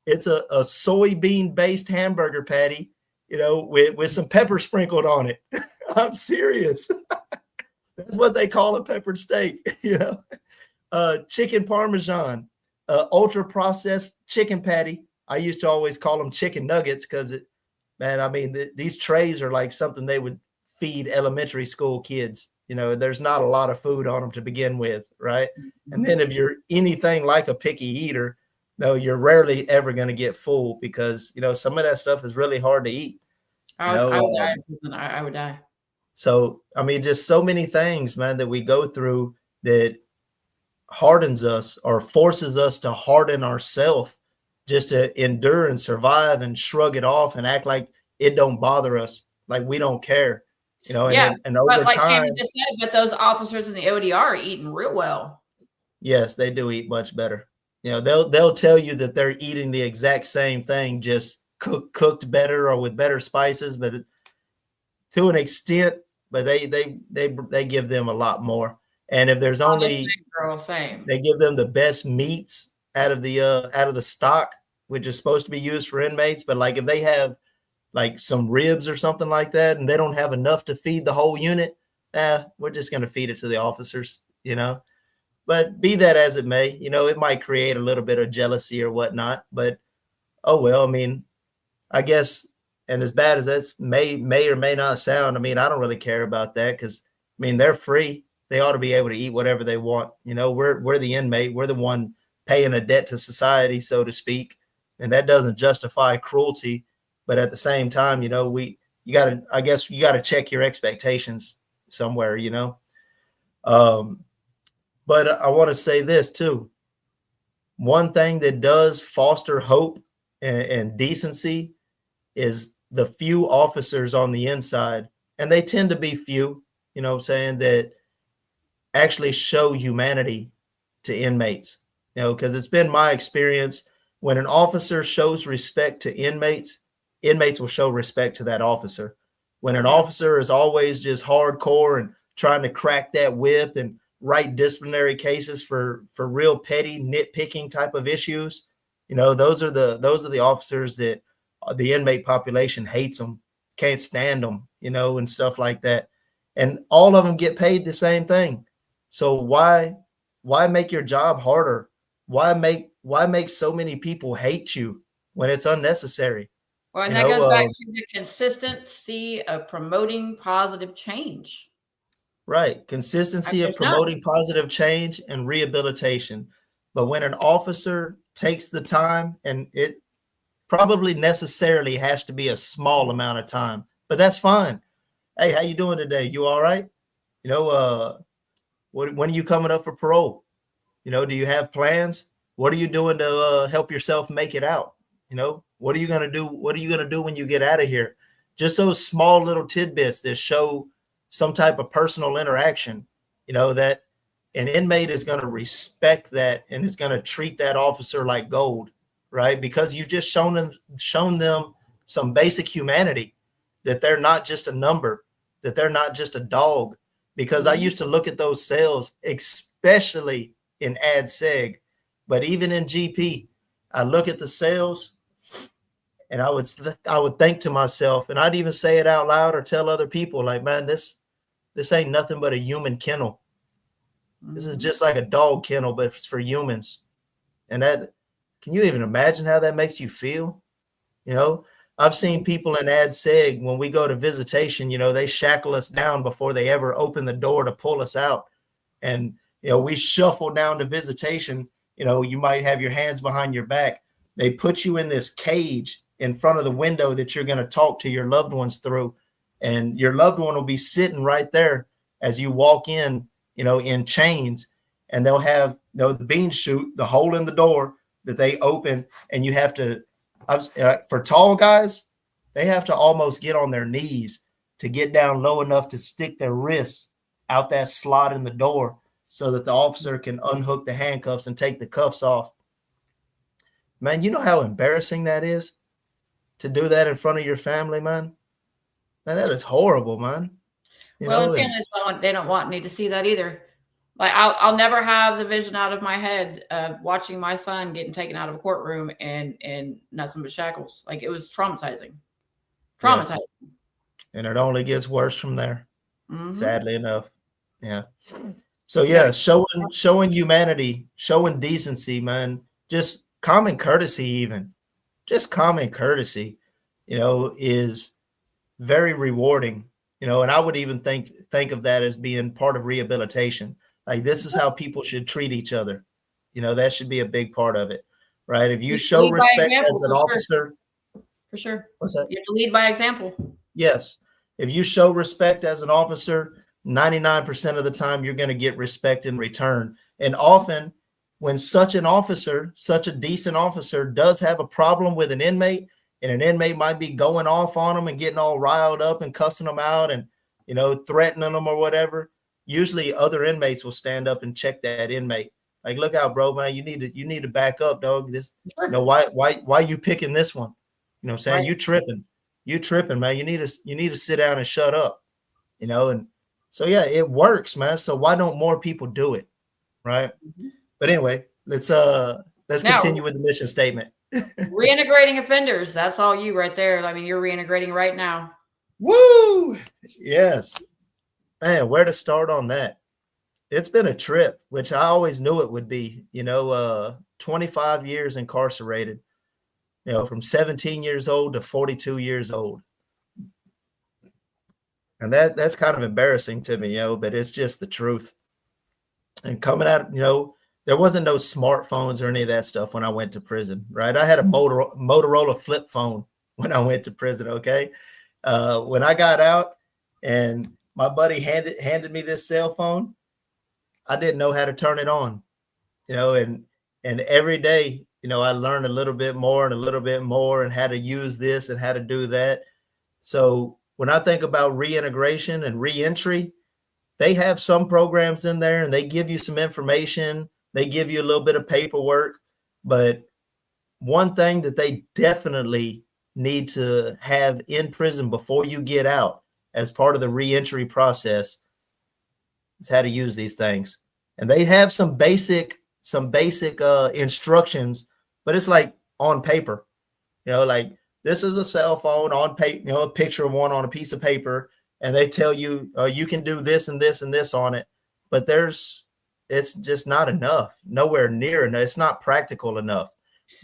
Speaker 2: It's a soybean based hamburger patty, you know, with some pepper sprinkled on it. I'm serious. That's what they call a peppered steak, you know. Chicken parmesan, ultra processed chicken patty. I used to always call them chicken nuggets because man, I mean, these trays are like something they would feed elementary school kids. You know, there's not a lot of food on them to begin with, right? And then if you're anything like a picky eater, no, you're rarely ever going to get full, because, you know, some of that stuff is really hard to eat.
Speaker 1: I would die.
Speaker 2: So, I mean, just so many things, man, that we go through that hardens us or forces us to harden ourselves just to endure and survive and shrug it off and act like it don't bother us, like we don't care. You know, and over
Speaker 1: like
Speaker 2: time,
Speaker 1: Tammy just said, but those officers in the ODR are eating real well.
Speaker 2: Yes, they do eat much better. You know, they'll tell you that they're eating the exact same thing, just cooked better or with better spices, but to an extent. But they give them a lot more. And if there's only
Speaker 1: same.
Speaker 2: They give them the best meats out of the stock. which is supposed to be used for inmates. But like if they have like some ribs or something like that, and they don't have enough to feed the whole unit, we're just going to feed it to the officers, But be that as it may, it might create a little bit of jealousy or whatnot. But oh well, I mean, I guess, and as bad as that may or may not sound, I mean, I don't really care about that because I mean they're free. They ought to be able to eat whatever they want. We're the inmate. We're the one paying a debt to society, so to speak, and that doesn't justify cruelty. But at the same time, you gotta check your expectations somewhere, But I want to say this too. One thing that does foster hope and decency is the few officers on the inside, and they tend to be few, that actually show humanity to inmates, because it's been my experience when an officer shows respect to inmates, inmates will show respect to that officer. When an officer is always just hardcore and trying to crack that whip and write disciplinary cases for real petty nitpicking type of issues, those are the officers that the inmate population hates them, can't stand them, and stuff like that. And all of them get paid the same thing. So why make your job harder? Why make so many people hate you when it's unnecessary?
Speaker 1: Well, and that goes back to the consistency of promoting positive change.
Speaker 2: Right. Consistency of promoting positive change and rehabilitation. But when an officer takes the time, and it probably necessarily has to be a small amount of time, but that's fine. Hey, how you doing today? You all right? When are you coming up for parole? Do you have plans? What are you doing to help yourself make it out? What are you going to do? What are you going to do when you get out of here? Just those small little tidbits that show some type of personal interaction, that an inmate is going to respect that and is going to treat that officer like gold, right? Because you've just shown them some basic humanity, that they're not just a number, that they're not just a dog. Because I used to look at those cells, especially in ad seg, but even in GP, I look at the cells and I would think to myself, and I'd even say it out loud or tell other people, like, man, this ain't nothing but a human kennel. This is just like a dog kennel, but it's for humans. And that, can you even imagine how that makes you feel? I've seen people in ad seg, when we go to visitation, they shackle us down before they ever open the door to pull us out. And, we shuffle down to visitation. You might have your hands behind your back. They put you in this cage in front of the window that you're going to talk to your loved ones through. And your loved one will be sitting right there as you walk in, in chains, and they'll have the bean chute, the hole in the door that they open. And you have to, for tall guys, they have to almost get on their knees to get down low enough to stick their wrists out that slot in the door so that the officer can unhook the handcuffs and take the cuffs off. Man, you know how embarrassing that is to do that in front of your family, man? Man, that is horrible, man.
Speaker 1: Families they don't want me to see that either. Like I'll never have the vision out of my head of watching my son getting taken out of a courtroom and nothing but shackles. Like, it was traumatizing.
Speaker 2: Yeah. And it only gets worse from there. Sadly enough. Yeah. So yeah, showing humanity, showing decency, man, just common courtesy, even just common courtesy, is very rewarding, and I would even think of that as being part of rehabilitation. Like, this is how people should treat each other. That should be a big part of it, right? If you show respect as an officer,
Speaker 1: for sure.
Speaker 2: What's that?
Speaker 1: You have to lead by example. Yes.
Speaker 2: If you show respect as an officer, 99% of the time you're going to get respect in return. And often when such an officer, such a decent officer, does have a problem with an inmate, and an inmate might be going off on them and getting all riled up and cussing them out and, threatening them or whatever, usually other inmates will stand up and check that inmate. Like, look out, bro, man, you need to back up, dog. This, why you picking this one? You know what I'm saying? Right. You tripping, man. You need to sit down and shut up, and so, yeah, it works, man. So why don't more people do it? Right. Mm-hmm. But anyway, let's continue with the mission statement.
Speaker 1: Reintegrating offenders. That's all you right there. I mean, you're reintegrating right now.
Speaker 2: Woo! Yes. Man, where to start on that? It's been a trip, which I always knew it would be. 25 years incarcerated, from 17 years old to 42 years old. And that's kind of embarrassing to me, but it's just the truth. And coming out, there wasn't no smartphones or any of that stuff when I went to prison, right? I had a Motorola flip phone when I went to prison, okay? When I got out and my buddy handed me this cell phone, I didn't know how to turn it on, and every day, I learned a little bit more and a little bit more and how to use this and how to do that. So when I think about reintegration and reentry, they have some programs in there and they give you some information. They give you a little bit of paperwork, but one thing that they definitely need to have in prison before you get out as part of the reentry process is how to use these things. And they have some basic instructions, but it's like on paper, like this is a cell phone on paper, a picture of one on a piece of paper. And they tell you, you can do this and this and this on it, but it's just not enough, nowhere near enough. It's not practical enough.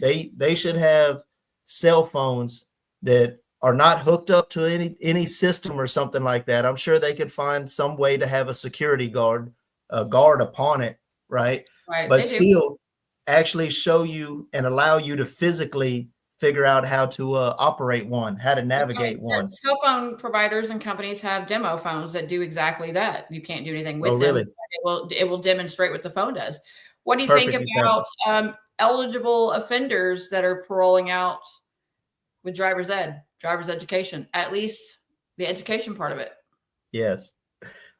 Speaker 2: They should have cell phones that are not hooked up to any system or something like that. I'm sure they could find some way to have a security guard upon it, right?
Speaker 1: Right.
Speaker 2: But still actually show you and allow you to physically figure out how to operate one, how to navigate one.
Speaker 1: Cell phone providers and companies have demo phones that do exactly that. You can't do anything with them.
Speaker 2: Really?
Speaker 1: It will demonstrate what the phone does. What do you
Speaker 2: Perfect
Speaker 1: think
Speaker 2: example.
Speaker 1: about eligible offenders that are paroling out with driver's education, at least the education part of it?
Speaker 2: Yes.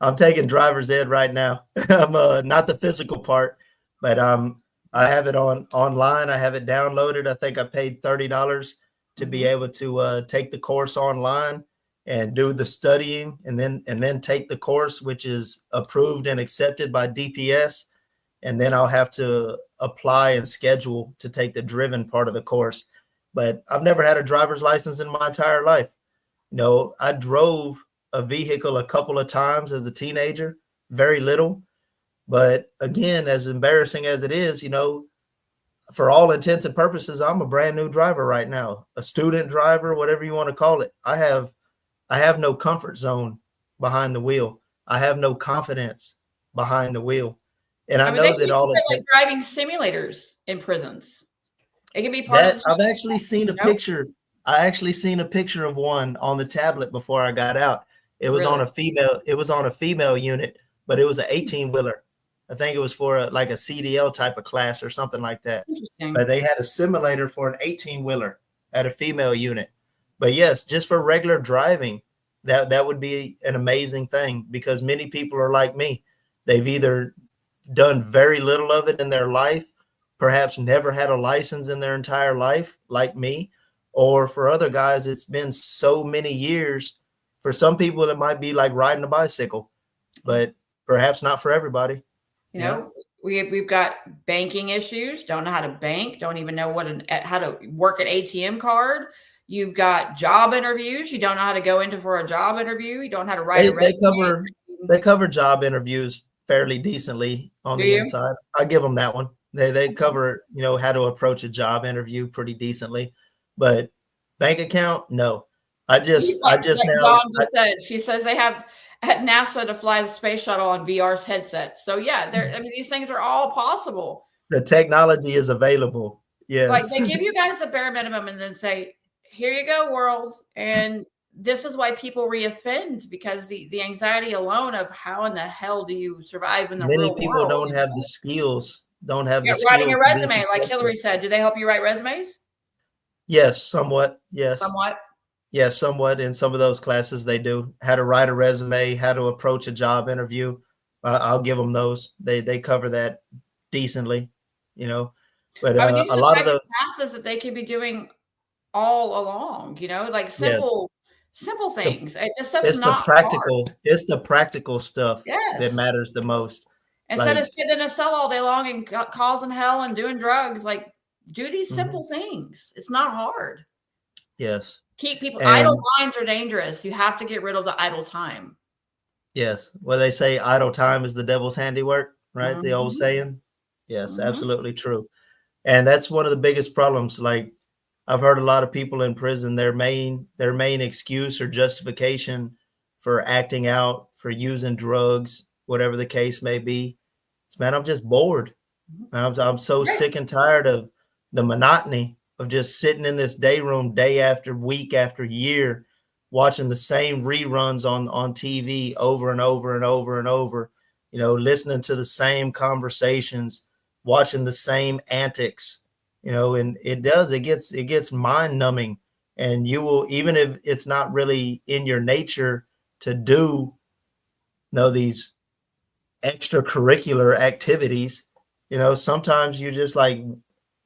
Speaker 2: I'm taking driver's ed right now. I'm not the physical part, but I have it online. I have it downloaded. I think I paid $30 to be able to take the course online and do the studying and then take the course, which is approved and accepted by DPS. And then I'll have to apply and schedule to take the driven part of the course. But I've never had a driver's license in my entire life. I drove a vehicle a couple of times as a teenager, very little. But again, as embarrassing as it is, for all intents and purposes, I'm a brand new driver right now, a student driver, whatever you want to call it. I have no comfort zone behind the wheel. I have no confidence behind the wheel. And I know that all it
Speaker 1: like driving simulators in prisons. It can be part of
Speaker 2: I've actually seen a picture. I actually seen a picture of one on the tablet before I got out. It was on a female unit, but it was an 18-wheeler. I think it was for a CDL type of class or something like that.
Speaker 1: Interesting.
Speaker 2: But they had a simulator for an 18-wheeler at a female unit. But yes, just for regular driving, that would be an amazing thing, because many people are like me. They've either done very little of it in their life, perhaps never had a license in their entire life, like me, or for other guys, it's been so many years. For some people, it might be like riding a bicycle, but perhaps not for everybody.
Speaker 1: We've got banking issues, don't know how to bank, don't even know how to work an ATM card. You've got job interviews. You don't know how to go into for a job interview. You don't know how to write a resume.
Speaker 2: They cover job interviews fairly decently on the inside. I give them that one. They cover, how to approach a job interview pretty decently, but bank account, no.
Speaker 1: She says they have at NASA to fly the space shuttle on VR headsets. So yeah, these things are all possible.
Speaker 2: The technology is available. Yes.
Speaker 1: Like they give you guys a bare minimum and then say, here you go, world. And this is why people reoffend, because the anxiety alone of how in the hell do you survive in the real world?
Speaker 2: Many people don't have the skills.
Speaker 1: Writing a resume, like Hillary said. Do they help you write resumes?
Speaker 2: Yes, somewhat. Yes.
Speaker 1: Somewhat?
Speaker 2: Yes, somewhat. In some of those classes, they do. How to write a resume, how to approach a job interview. I'll give them those. They cover that decently, But a lot of the
Speaker 1: classes that they could be doing all along, like simple things.
Speaker 2: It's the practical. Hard. It's the practical stuff that matters the most.
Speaker 1: Instead of sitting in a cell all day long and causing hell and doing drugs, like Do these
Speaker 2: Mhm.
Speaker 1: simple things. It's not hard.
Speaker 2: Yes.
Speaker 1: Keep people idle
Speaker 2: And
Speaker 1: minds are dangerous. You have to get rid of the idle time.
Speaker 2: yes, well, they say idle time is the devil's handiwork, right? The old
Speaker 1: Mhm.
Speaker 2: saying. Yes,
Speaker 1: Mhm.
Speaker 2: absolutely true. And that's one of the biggest problems. Like I've heard a lot of people in prison, their main excuse or justification for acting out, for using drugs, whatever the case may be, is, man, I'm just bored. I'm so
Speaker 1: Right.
Speaker 2: sick and tired of the monotony of just sitting in this day room day after week after year, watching the same reruns on TV over and over and over and over, listening to the same conversations, watching the same antics, and it gets mind numbing. And you will, even if it's not really in your nature to do, these extracurricular activities, sometimes you're just like,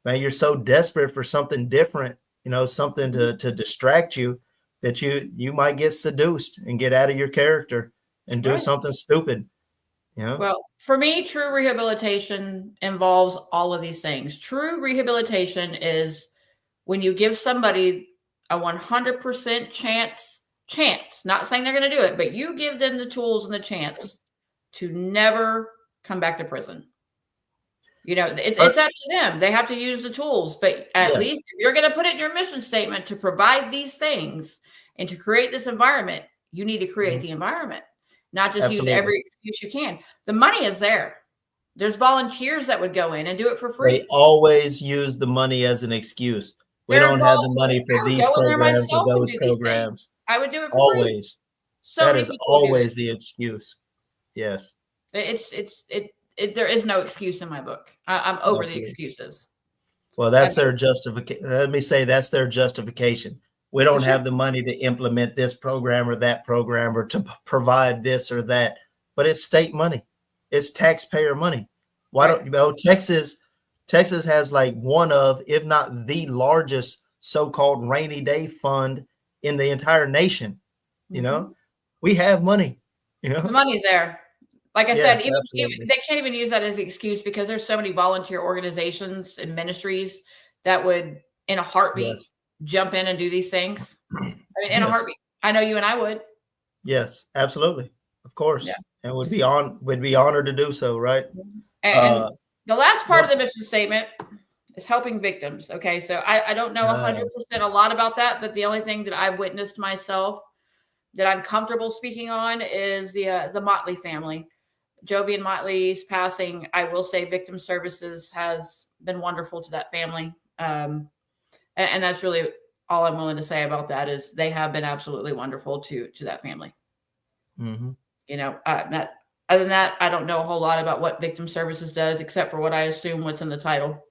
Speaker 2: man, you're so desperate for something different, something to distract you, that you might get seduced and get out of your character and do
Speaker 1: Right.
Speaker 2: something stupid.
Speaker 1: Well, for me, true rehabilitation involves all of these things. True rehabilitation is when you give somebody a 100% chance, not saying they're going to do it, but you give them the tools and the chance to never come back to prison. It's up to them. They have to use the tools, but at
Speaker 2: Yes,
Speaker 1: least if you're going to put it in your mission statement to provide these things and to create this environment, you need to create
Speaker 2: mhm,
Speaker 1: the environment, not just use
Speaker 2: absolutely.
Speaker 1: every excuse you can. The money is there. There's volunteers that would go in and do it for
Speaker 2: They
Speaker 1: free.
Speaker 2: always use the money as an excuse. We
Speaker 1: They're
Speaker 2: don't have
Speaker 1: involved.
Speaker 2: the money for
Speaker 1: I would
Speaker 2: these
Speaker 1: go in there
Speaker 2: programs or
Speaker 1: myself and
Speaker 2: those
Speaker 1: do these things.
Speaker 2: programs.
Speaker 1: I would do it for free.
Speaker 2: Always.
Speaker 1: So
Speaker 2: That
Speaker 1: many
Speaker 2: is
Speaker 1: people do it.
Speaker 2: always the excuse. Yes,
Speaker 1: There is no excuse in my book. I'm over the
Speaker 2: absolutely.
Speaker 1: excuses.
Speaker 2: Well,
Speaker 1: I
Speaker 2: that's
Speaker 1: mean,
Speaker 2: their justification. Let me say that's their justification. We
Speaker 1: for
Speaker 2: don't
Speaker 1: sure.
Speaker 2: have the money to implement this program or that program, or to provide this or that, but it's state money. It's taxpayer money. Why
Speaker 1: Right.
Speaker 2: don't you know Texas has like one of, if not the largest so-called rainy day fund in the entire nation. You know,
Speaker 1: Mhm.
Speaker 2: we have money,
Speaker 1: The money's there. Like I said,
Speaker 2: Yes,
Speaker 1: even
Speaker 2: absolutely.
Speaker 1: they can't even use that as an excuse because there's so many volunteer organizations and ministries that would, in a heartbeat,
Speaker 2: Yes.
Speaker 1: jump in and do these things. I mean, in a
Speaker 2: Yes.
Speaker 1: heartbeat. I know you and I would.
Speaker 2: Yes, absolutely. Of
Speaker 1: Yeah.
Speaker 2: course. And would be honored to do so, right?
Speaker 1: And
Speaker 2: Uh
Speaker 1: the last part
Speaker 2: what
Speaker 1: of the mission statement is helping victims. Okay. So I don't know
Speaker 2: uh
Speaker 1: 100% a lot about that, but the only thing that I've witnessed myself that I'm comfortable speaking on is the Motley family. Jovi and Motley's passing, I will say Victim Services has been wonderful to that family. And that's really all I'm willing to say about that is they have been absolutely wonderful to that family.
Speaker 2: mhm.
Speaker 1: That other than that, I don't know a whole lot about what Victim Services does, except for what I assume what's in the title.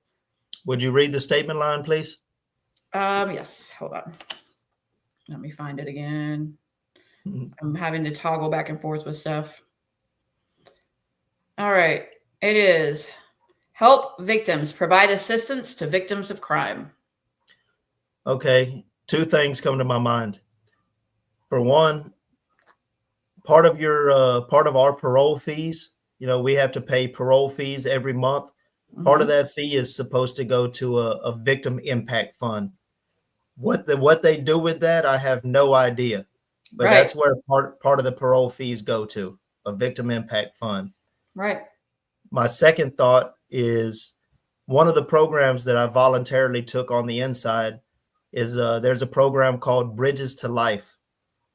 Speaker 2: Would you read the statement line, please?
Speaker 1: Yes, hold on. Let me find it again.
Speaker 2: Mhm.
Speaker 1: I'm having to toggle back and forth with stuff. All right. It is help victims provide assistance to victims of crime.
Speaker 2: Okay. Two things come to my mind. For one, part of our parole fees, we have to pay parole fees every month. Part of
Speaker 1: Mhm.
Speaker 2: that fee is supposed to go to a victim impact fund. What they do with that, I have no idea. But
Speaker 1: Right,
Speaker 2: that's where part of the parole fees go to, a victim impact fund.
Speaker 1: right.
Speaker 2: My second thought is, one of the programs that I voluntarily took on the inside is, there's a program called Bridges to Life,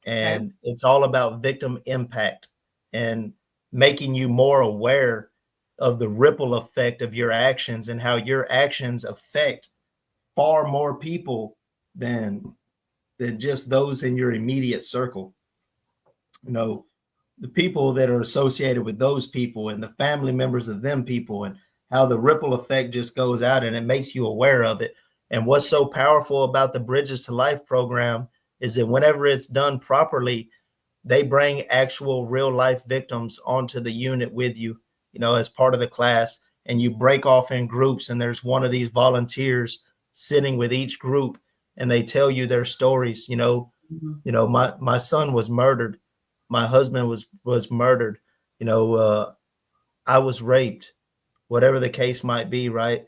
Speaker 1: Okay.
Speaker 2: and it's all about victim impact and making you more aware of the ripple effect of your actions and how your actions affect far more people than just those in your immediate circle. You know, the people that are associated with those people and the family members of them people, and how the ripple effect just goes out, and it makes you aware of it. And what's so powerful about the Bridges to Life program is that whenever it's done properly, they bring actual real life victims onto the unit with you, as part of the class, and you break off in groups, and there's one of these volunteers sitting with each group, and they tell you their stories.
Speaker 1: Mhm.
Speaker 2: My son was murdered, my husband was murdered, I was raped, whatever the case might be, right?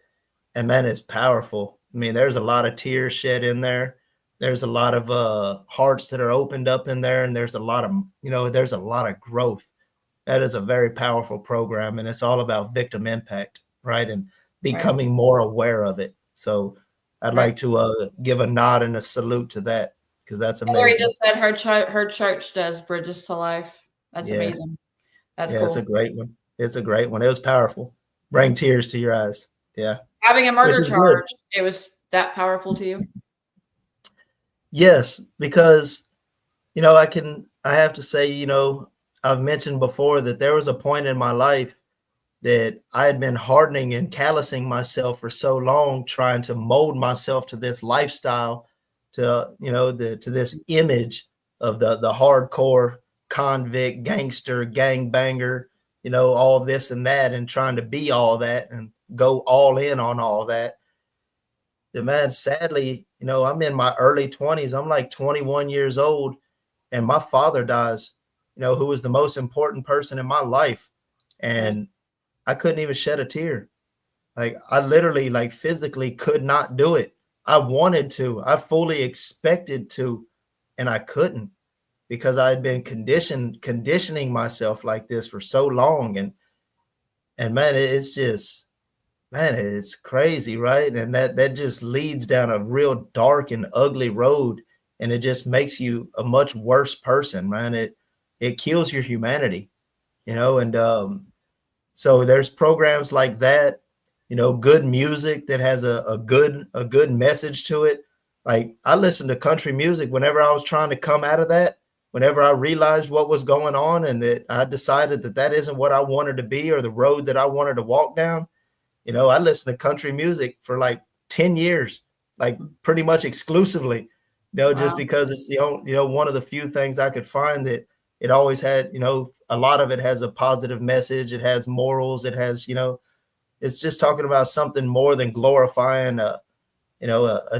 Speaker 2: And man, it's powerful. I mean, there's a lot of tears shed in there. There's a lot of hearts that are opened up in there, and there's a lot of, there's a lot of growth. That is a very powerful program, and it's all about victim impact, right? And becoming more aware of it. So I'd like to give a nod and a salute to that, because that's amazing.
Speaker 1: Hillary just said her church does Bridges to Life. That's amazing. That's cool.
Speaker 2: It's a great one. It's a great one. It was powerful. Bring tears to your eyes. Yeah.
Speaker 1: Having a murder charge, it was that powerful to you?
Speaker 2: Yes, because, I have to say, I've mentioned before that there was a point in my life that I had been hardening and callousing myself for so long, trying to mold myself to this lifestyle, to, to this image of the hardcore convict, gangster, gangbanger, all this and that, and trying to be all that and go all in on all that. The man, sadly, I'm in my early 20s. I'm like 21 years old, and my father dies, who was the most important person in my life. And I couldn't even shed a tear. Like, I literally, like, physically could not do it. I wanted to, I fully expected to, and I couldn't, because I had been conditioning myself like this for so long. And man, it's just, man, it's crazy, right? And that just leads down a real dark and ugly road, and it just makes you a much worse person, man. It kills your humanity, and so there's programs like that, good music that has a good message to it. Like, I listened to country music whenever I was trying to come out of that, whenever I realized what was going on, and that I decided that isn't what I wanted to be or the road that I wanted to walk down. I listened to country music for like 10 years, like pretty much exclusively, just because it's the only, one of the few things I could find that it always had, a lot of it has a positive message. It has morals. It has, it's just talking about something more than glorifying a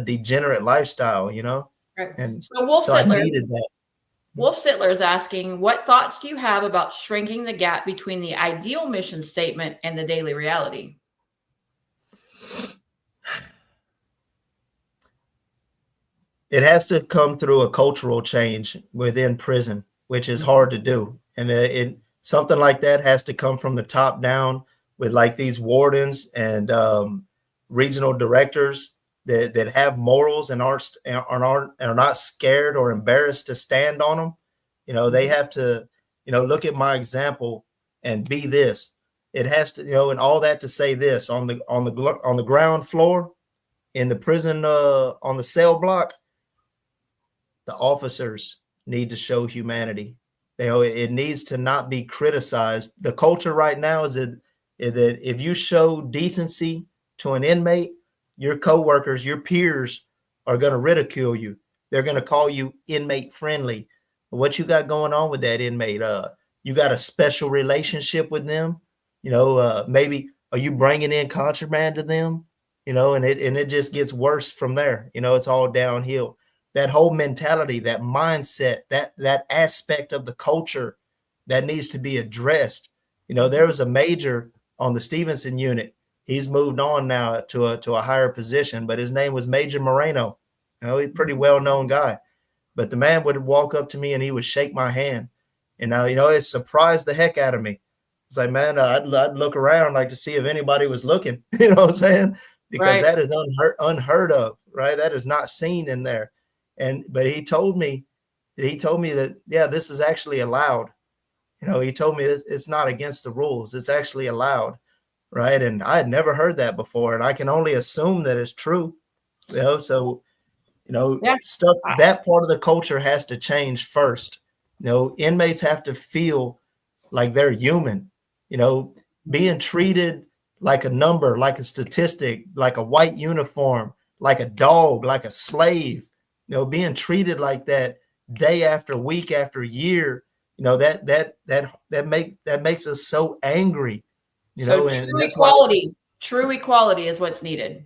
Speaker 2: degenerate lifestyle,
Speaker 1: Right.
Speaker 2: And
Speaker 1: so
Speaker 2: I needed that.
Speaker 1: Wolf Sittler is asking, what thoughts do you have about shrinking the gap between the ideal mission statement and the daily reality?
Speaker 2: It has to come through a cultural change within prison, which is hard to do. And something like that has to come from the top down, with like these wardens and regional directors that have morals and are not scared or embarrassed to stand on them. They have to, look at my example and be this. It has to, and all that to say this on the ground floor in the prison, on the cell block. The officers need to show humanity. It needs to not be criticized. The culture right now is that if you show decency to an inmate, your coworkers, your peers are going to ridicule you. They're going to call you inmate friendly. What you got going on with that inmate? You got a special relationship with them? Maybe are you bringing in contraband to them? And it just gets worse from there. It's all downhill. That whole mentality, that mindset, that aspect of the culture that needs to be addressed. There was a major on the Stevenson unit. He's moved on now to a higher position, but his name was Major Moreno. He's a pretty well-known guy. But the man would walk up to me and he would shake my hand. And now, it surprised the heck out of me. It's like, man, I'd look around like to see if anybody was looking, you know what I'm saying? Because that is unheard of, right? That is not seen in there. But he told me that, yeah, this is actually allowed. He told me it's not against the rules. It's actually allowed. Right. And I had never heard that before. And I can only assume that it's true. So, stuff, that part of the culture has to change first. Inmates have to feel like they're human, being treated like a number, like a statistic, like a white uniform, like a dog, like a slave, being treated like that day after week after year, that makes us so angry.
Speaker 1: True equality is what's needed.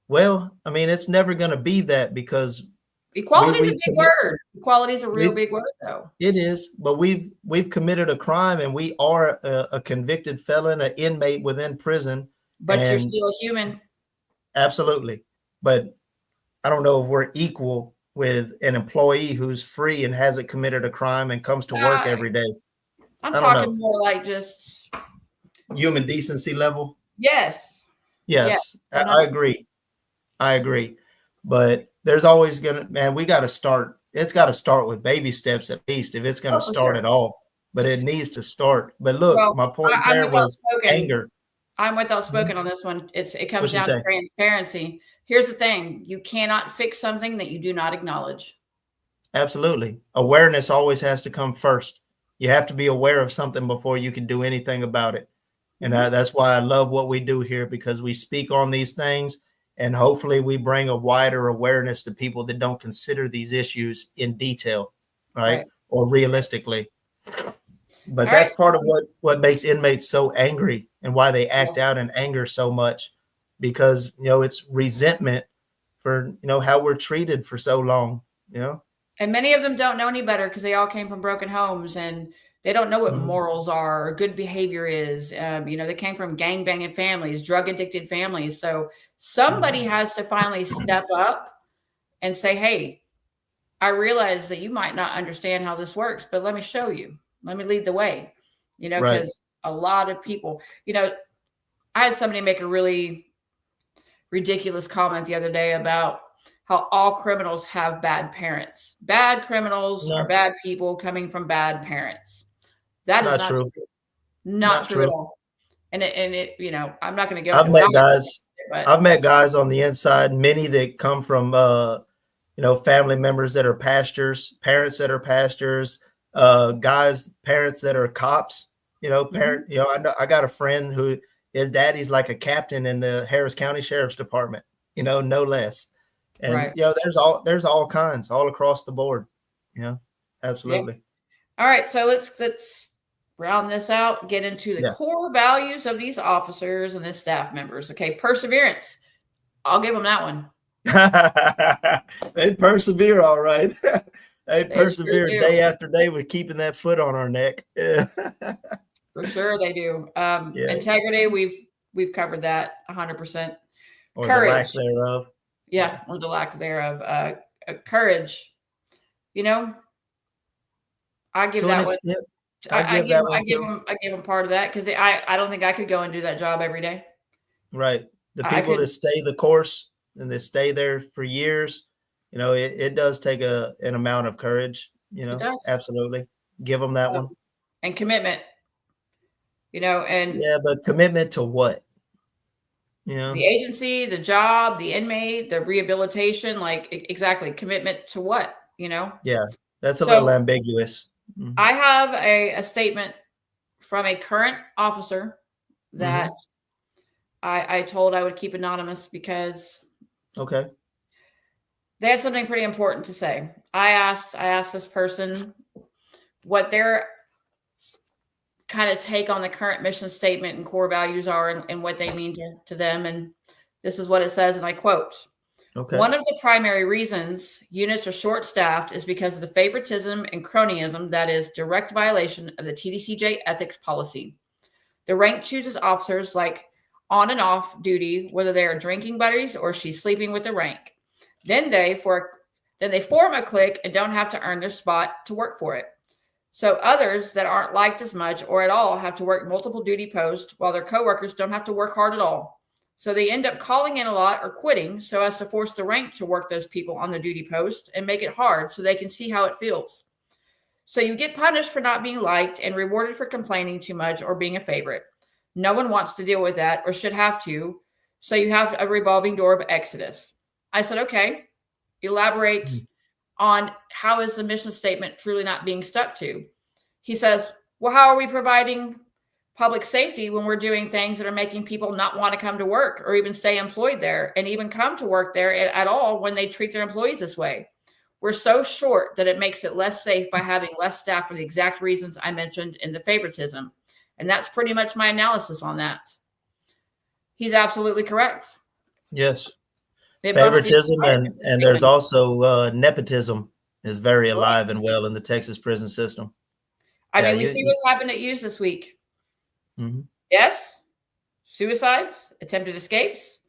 Speaker 2: Well, I mean, it's never going to be that, because
Speaker 1: equality is a big word. Equality is a real big word, though.
Speaker 2: It is, but we've committed a crime, and we are a convicted felon, an inmate within prison.
Speaker 1: But you're still a human.
Speaker 2: absolutely. But I don't know if we're equal with an employee who's free and hasn't committed a crime and comes to work
Speaker 1: Uh,
Speaker 2: every day.
Speaker 1: I'm
Speaker 2: I don't know.
Speaker 1: talking more like just
Speaker 2: Human decency level.
Speaker 1: yes, yes,
Speaker 2: Yes, I
Speaker 1: 100.
Speaker 2: agree. I agree. But there's always man, we got to start. It's got to start with baby steps at least, if it's going to
Speaker 1: Oh, for
Speaker 2: start
Speaker 1: sure.
Speaker 2: at all. But it needs to start. But look,
Speaker 1: Well,
Speaker 2: my point
Speaker 1: I'm
Speaker 2: there
Speaker 1: with
Speaker 2: was
Speaker 1: outspoken.
Speaker 2: anger.
Speaker 1: I'm with
Speaker 2: Mhm.
Speaker 1: outspoken on this one. It comes
Speaker 2: What you
Speaker 1: down to
Speaker 2: say?
Speaker 1: transparency. Here's the thing: you cannot fix something that you do not acknowledge.
Speaker 2: Absolutely. Awareness always has to come first. You have to be aware of something before you can do anything about it. And
Speaker 1: Mhm.
Speaker 2: that's why I love what we do here, because we speak on these things and hopefully we bring a wider awareness to people that don't consider these issues in detail, right?
Speaker 1: Right.
Speaker 2: Or realistically. But
Speaker 1: All
Speaker 2: that's
Speaker 1: right.
Speaker 2: part of what makes inmates so angry and why they act
Speaker 1: Yes.
Speaker 2: out in anger so much, because it's resentment for how we're treated for so long.
Speaker 1: And many of them don't know any better because they all came from broken homes and they don't know what
Speaker 2: Mhm.
Speaker 1: morals are or good behavior is. They came from gang banging families, drug addicted families. So somebody
Speaker 2: Mhm.
Speaker 1: has to finally step up and say, hey, I realize that you might not understand how this works, but let me show you. Let me lead the way,
Speaker 2: Right.
Speaker 1: because a lot of people, I had somebody make a really ridiculous comment the other day about how all criminals have bad parents. Bad criminals are
Speaker 2: No,
Speaker 1: bad people coming from bad parents. That is
Speaker 2: not
Speaker 1: not
Speaker 2: true.
Speaker 1: true. Not
Speaker 2: Not
Speaker 1: true at
Speaker 2: true.
Speaker 1: all. And I'm not going to go
Speaker 2: I've
Speaker 1: into why,
Speaker 2: met guys.
Speaker 1: but
Speaker 2: I've met guys on the inside, many that come from family members that are pastors, parents that are pastors, guys, parents that are cops.
Speaker 1: mhm,
Speaker 2: I know I got a friend who his daddy's like a captain in the Harris County Sheriff's Department. No less. And
Speaker 1: right.
Speaker 2: there's all kinds all across the board.
Speaker 1: Yeah.
Speaker 2: Absolutely.
Speaker 1: All right. So let's round this out, get into the
Speaker 2: Yeah.
Speaker 1: core values of these officers and the staff members. Okay. Perseverance. I'll give them that one.
Speaker 2: They persevere, all right. They
Speaker 1: They sure
Speaker 2: persevere
Speaker 1: do.
Speaker 2: day after day with keeping that foot on our neck. Yeah.
Speaker 1: For sure they do.
Speaker 2: Yeah.
Speaker 1: Integrity, we've covered that 100%.
Speaker 2: Or the lack
Speaker 1: Courage,
Speaker 2: thereof. Yeah.
Speaker 1: yeah, or the lack thereof. Courage, you know, I give
Speaker 2: To an
Speaker 1: that one.
Speaker 2: extent, I give that one too.
Speaker 1: I give them part of that because I don't think I could go and do that job every day.
Speaker 2: Right. The
Speaker 1: I
Speaker 2: people that
Speaker 1: couldn't.
Speaker 2: stay the course and that stay there for years, it does take an amount of courage,
Speaker 1: It does.
Speaker 2: absolutely. Give them that one.
Speaker 1: And commitment, and
Speaker 2: Yeah, but commitment to what?
Speaker 1: the agency, the job, the inmate, the rehabilitation, like exactly commitment to what.
Speaker 2: Yeah, that's a little
Speaker 1: So
Speaker 2: ambiguous. Mhm.
Speaker 1: I have a statement from a current officer that
Speaker 2: Mhm.
Speaker 1: I told I would keep anonymous because
Speaker 2: Okay.
Speaker 1: they had something pretty important to say. I asked this person what their kind of take on the current mission statement and core values are and what they mean to them. And this is what it says, and I quote,
Speaker 2: Okay.
Speaker 1: one of the primary reasons units are short staffed is because of the favoritism and cronyism that is direct violation of the TDCJ ethics policy. The rank chooses officers like on and off duty, whether they are drinking buddies or she's sleeping with the rank. Then they form a clique and don't have to earn their spot to work for it. So others that aren't liked as much or at all have to work multiple duty posts while their coworkers don't have to work hard at all. So they end up calling in a lot or quitting so as to force the rank to work those people on the duty post and make it hard so they can see how it feels. So you get punished for not being liked and rewarded for complaining too much or being a favorite. No one wants to deal with that or should have to. So you have a revolving door of exodus. I said, okay, elaborate
Speaker 2: Mhm.
Speaker 1: on how is the mission statement truly not being stuck to. He says, well, how are we providing public safety when we're doing things that are making people not want to come to work or even stay employed there and even come to work there at all when they treat their employees this way? We're so short that it makes it less safe by having less staff for the exact reasons I mentioned in the favoritism. And that's pretty much my analysis on that. He's absolutely correct.
Speaker 2: Yes.
Speaker 1: It busts the
Speaker 2: Favoritism
Speaker 1: entire mission
Speaker 2: and there's
Speaker 1: statement.
Speaker 2: also nepotism is very
Speaker 1: Correct.
Speaker 2: alive and well in the Texas prison system.
Speaker 1: I
Speaker 2: Yeah,
Speaker 1: mean, we see what's happened at Hughes this week.
Speaker 2: mhm.
Speaker 1: Yes, suicides, attempted escapes,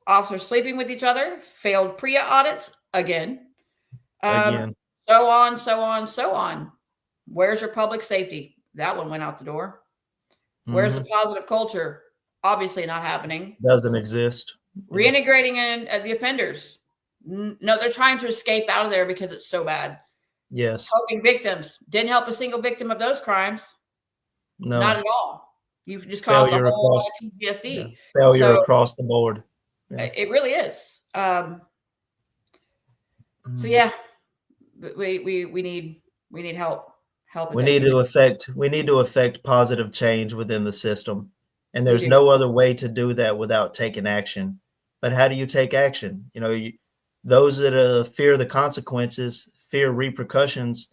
Speaker 1: officers sleeping with each other, failed PREA audits again,
Speaker 2: Again.
Speaker 1: so on, so on, so on. Where's your public safety? That one went out the door. Where's the positive culture? Obviously not happening.
Speaker 2: Doesn't exist.
Speaker 1: Reintegrating in the offenders. No, they're trying to escape out of there because it's so bad.
Speaker 2: Yes.
Speaker 1: Helping victims. Didn't help a single victim of those crimes.
Speaker 2: No.
Speaker 1: Not at all. You just caused a whole lot of PTSD.
Speaker 2: Yeah. Failure across the board.
Speaker 1: Yeah. It really is. So yeah, we need help.
Speaker 2: We need to affect positive change within the system. And there's no other way to do that without taking action. But how do you take action? Those that fear the consequences, fear repercussions.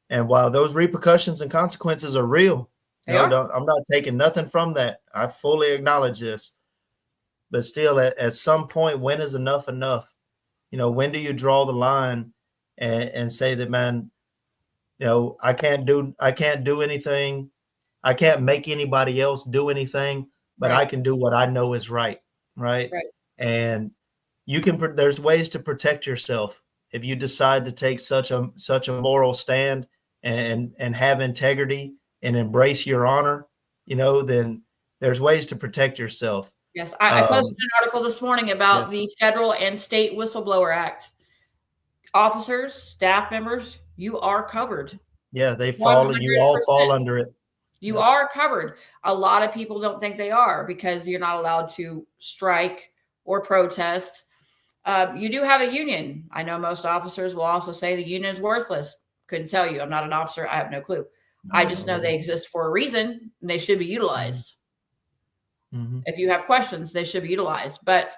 Speaker 2: And while those repercussions and consequences are real, I'm not taking nothing from that. I fully acknowledge this. But still, at some point, when is enough enough? When do you draw the line and say that, man, I can't do anything. I can't make anybody else do anything, but I can do what I know is right. Right. And there's ways to protect yourself. If you decide to take such a moral stand and have integrity and embrace your honor, then there's ways to protect yourself.
Speaker 1: Yes. I posted an article this morning about the federal and state whistleblower act. Officers, staff members, you are covered.
Speaker 2: Yeah, you all fall under it.
Speaker 1: You are covered. A lot of people don't think they are because you're not allowed to strike or protest. You do have a union. I know most officers will also say the union is worthless. Couldn't tell you. I'm not an officer. I have no clue. I just know they exist for a reason and they should be utilized. If you have questions, they should be utilized. But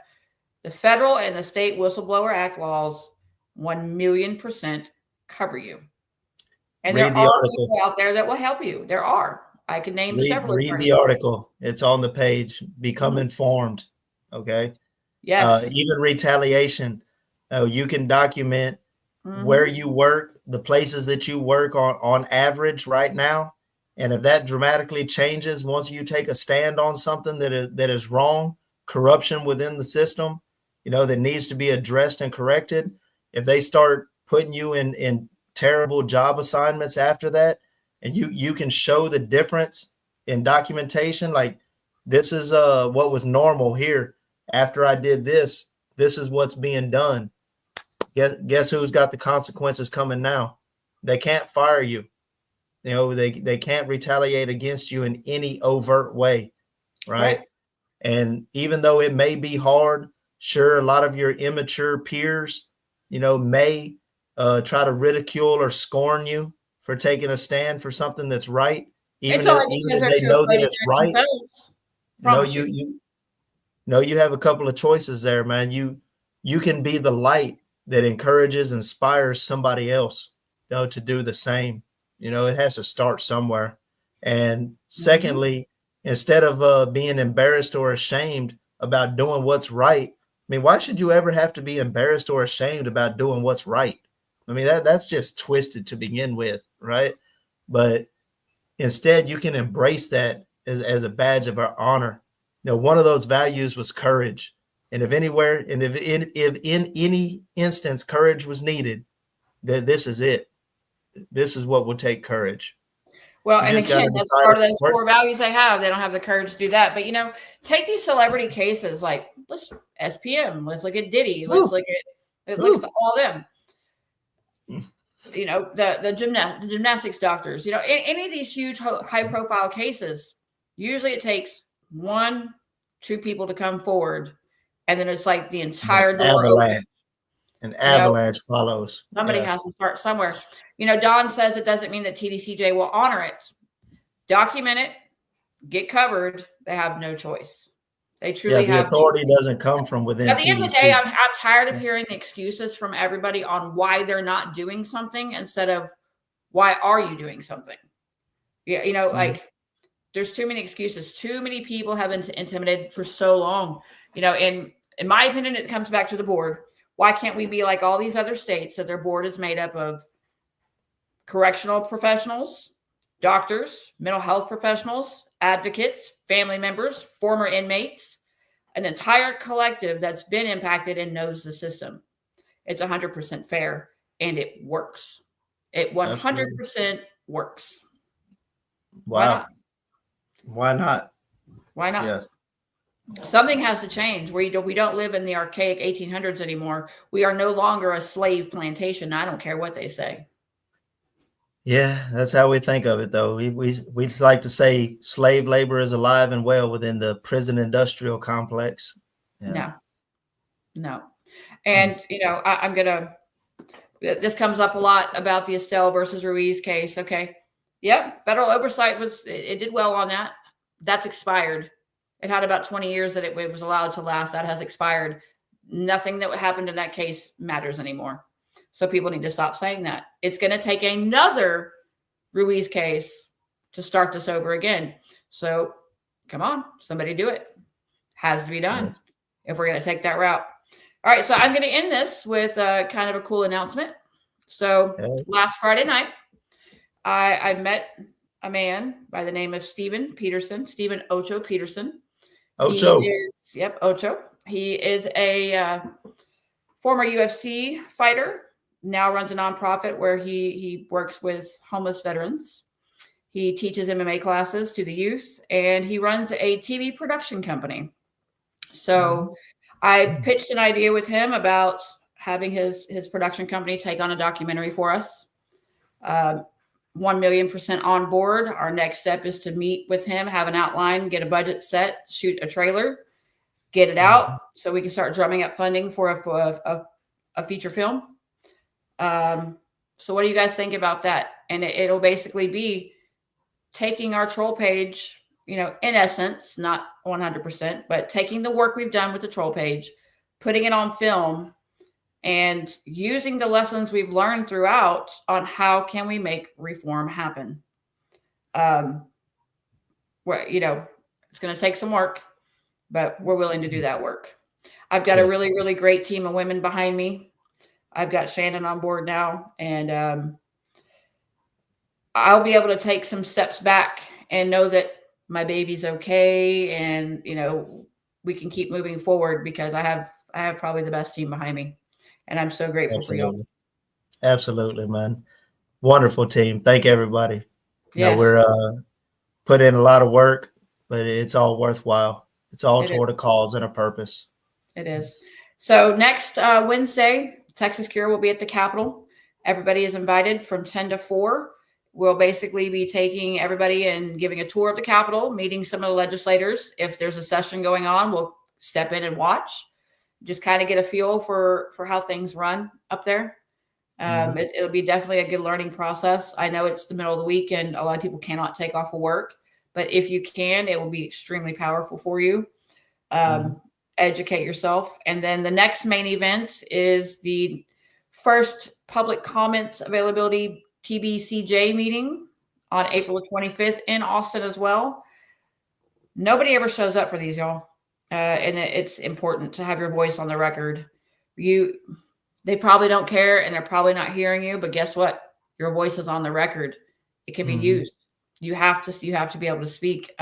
Speaker 1: the federal and the state whistleblower act laws 1,000,000% cover you. And there are people out there that will help you. There are. I can name several.
Speaker 2: Read the article. It's on the page. Become informed. Okay.
Speaker 1: Yes.
Speaker 2: Even retaliation. You can document where you work, the places that you work on average right now. And if that dramatically changes once you take a stand on something that is wrong, corruption within the system, that needs to be addressed and corrected. If they start putting you in terrible job assignments after that, and you can show the difference in documentation, like this is what was normal here. After I did this is what's being done. Guess who's got the consequences coming now? They can't fire you. They can't retaliate against you in any overt way, right? And even though it may be hard, sure, a lot of your immature peers, may try to ridicule or scorn you for taking a stand for something that's right, even if they know that it's right. You have a couple of choices there, man. You can be the light that encourages, inspires somebody else, to do the same. It has to start somewhere. And secondly, instead of being embarrassed or ashamed about doing what's right, I mean, why should you ever have to be embarrassed or ashamed about doing what's right? I mean, that's just twisted to begin with, right? But instead, you can embrace that as a badge of our honor. One of those values was courage. And if in any instance courage was needed, then this is it. This is what will take courage.
Speaker 1: Well, and again, that's part of those core values they have. They don't have the courage to do that. But, take these celebrity cases like SPM. Let's look at Diddy. Let's look at all them. The gymnastics doctors. Any of these huge, high-profile cases, usually it takes 1-2 people to come forward, and then it's like the entire door opens.
Speaker 2: An avalanche follows.
Speaker 1: Somebody has to start somewhere. Don says it doesn't mean that TDCJ will honor it. Document it, get covered. They have no choice. They truly have.
Speaker 2: The authority doesn't come from within.
Speaker 1: At the end of the day, I'm tired of hearing the excuses from everybody on why they're not doing something instead of why are you doing something? Yeah, like there's too many excuses. Too many people have been intimidated for so long. In my opinion, it comes back to the board. Why can't we be like all these other states that their board is made up of correctional professionals, doctors, mental health professionals, advocates, family members, former inmates, an entire collective that's been impacted and knows the system. It's 100% fair, and it works. It 100%
Speaker 2: Absolutely.
Speaker 1: works. Why
Speaker 2: Wow.
Speaker 1: not?
Speaker 2: Why not?
Speaker 1: Why not?
Speaker 2: Yes.
Speaker 1: Something has to change. We don't live in the archaic 1800s anymore. We are no longer a slave plantation. I don't care what they say.
Speaker 2: Yeah, that's how we think of it, though. We just like to say slave labor is alive and well within the prison industrial complex. Yeah.
Speaker 1: No. And, I'm going to, this comes up a lot about the Estelle versus Ruiz case. Okay. Yep. Federal oversight it did well on that. That's expired. It had about 20 years that it was allowed to last. That has expired. Nothing that happened in that case matters anymore. So people need to stop saying that. It's going to take another Ruiz case to start this over again. So come on, somebody do it. Has to be done.
Speaker 2: Yes.
Speaker 1: If we're going to take that route. All right. So I'm going to end this with kind of a cool announcement. So last Friday night, I met a man by the name of Stephen Ocho Peterson.
Speaker 2: Ocho.
Speaker 1: Ocho. He is a former UFC fighter, now runs a nonprofit where he works with homeless veterans. He teaches MMA classes to the youth, and he runs a TV production company. So I pitched an idea with him about having his production company take on a documentary for us. 1,000,000% on board. Our next step is to meet with him, have an outline, get a budget set, shoot a trailer, get it out so we can start drumming up funding for a feature film. So what do you guys think about that? And it'll basically be taking our troll page, in essence, not 100%, but taking the work we've done with the troll page, putting it on film, and using the lessons we've learned throughout on how can we make reform happen. It's going to take some work, but we're willing to do that work. I've got a really, really great team of women behind me. I've got Shannon on board now, and I'll be able to take some steps back and know that my baby's okay, and we can keep moving forward because I have probably the best team behind me, and I'm so grateful for you.
Speaker 2: Absolutely, man. Wonderful team. Thank everybody.
Speaker 1: Yes.
Speaker 2: We're put in a lot of work, but it's all worthwhile. It's all toward a cause and a purpose.
Speaker 1: It is. So next Wednesday, Texas Cure will be at the Capitol. Everybody is invited from 10 to 4. We'll basically be taking everybody and giving a tour of the Capitol, meeting some of the legislators. If there's a session going on, we'll step in and watch, just kind of get a feel for how things run up there. It'll be definitely a good learning process. I know it's the middle of the week and a lot of people cannot take off of work, but if you can, it will be extremely powerful for you. Educate yourself. And then the next main event is the first public comment availability TDCJ meeting on April 25th in Austin as well. Nobody ever shows up for these, y'all. And it's important to have your voice on the record. They probably don't care and they're probably not hearing you, but guess what? Your voice is on the record. It can be used. You have to be able to speak.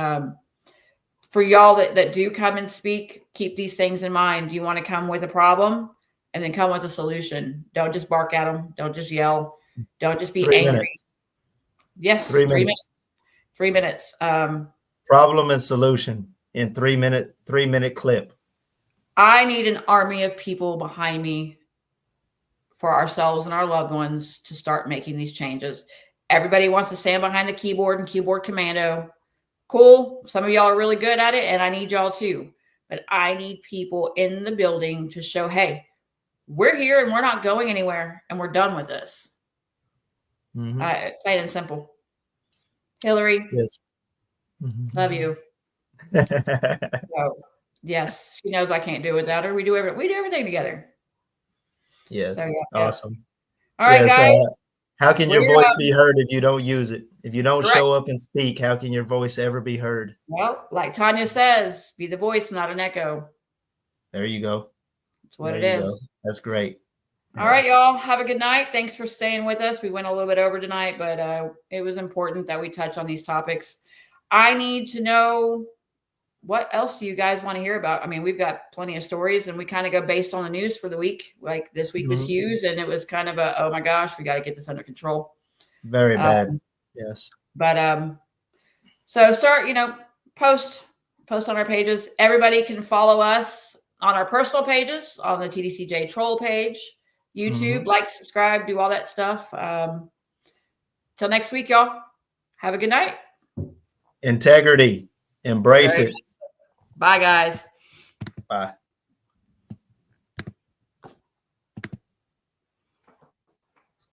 Speaker 1: For y'all that do come and speak, keep these things in mind. You want to come with a problem and then come with a solution. Don't just bark at them. Don't just yell. Don't just be
Speaker 2: 3
Speaker 1: angry.
Speaker 2: minutes.
Speaker 1: Yes.
Speaker 2: 3 minutes.
Speaker 1: 3 minutes.
Speaker 2: Problem and solution in 3 minute clip.
Speaker 1: I need an army of people behind me for ourselves and our loved ones to start making these changes. Everybody wants to stand behind the keyboard and keyboard commando. Cool. Some of y'all are really good at it, and I need y'all too. But I need people in the building to show, hey, we're here and we're not going anywhere, and we're done with this. Plain and simple. Hillary,
Speaker 2: yes.
Speaker 1: Love you. So, yes, she knows I can't do it without her. We do everything together.
Speaker 2: Yes.
Speaker 1: So,
Speaker 2: awesome.
Speaker 1: All right, guys.
Speaker 2: How can your voice be heard if you don't use it? If you don't show up and speak, how can your voice ever be heard?
Speaker 1: Well, like Tanya says, be the voice, not an echo.
Speaker 2: There you go.
Speaker 1: That's what it is.
Speaker 2: That's great.
Speaker 1: All right, y'all. Have a good night. Thanks for staying with us. We went a little bit over tonight, but it was important that we touch on these topics. I need to know what else do you guys want to hear about? I mean, we've got plenty of stories, and we kind of go based on the news for the week. Like this week was Hughes, and it was kind of a, oh my gosh, we got to get this under control.
Speaker 2: Very bad. Yes.
Speaker 1: But so start, post on our pages. Everybody can follow us on our personal pages, on the TDCJ troll page, YouTube, like, subscribe, do all that stuff. Till next week, y'all. Have a good night.
Speaker 2: Integrity. Embrace it.
Speaker 1: Bye, guys.
Speaker 2: Bye.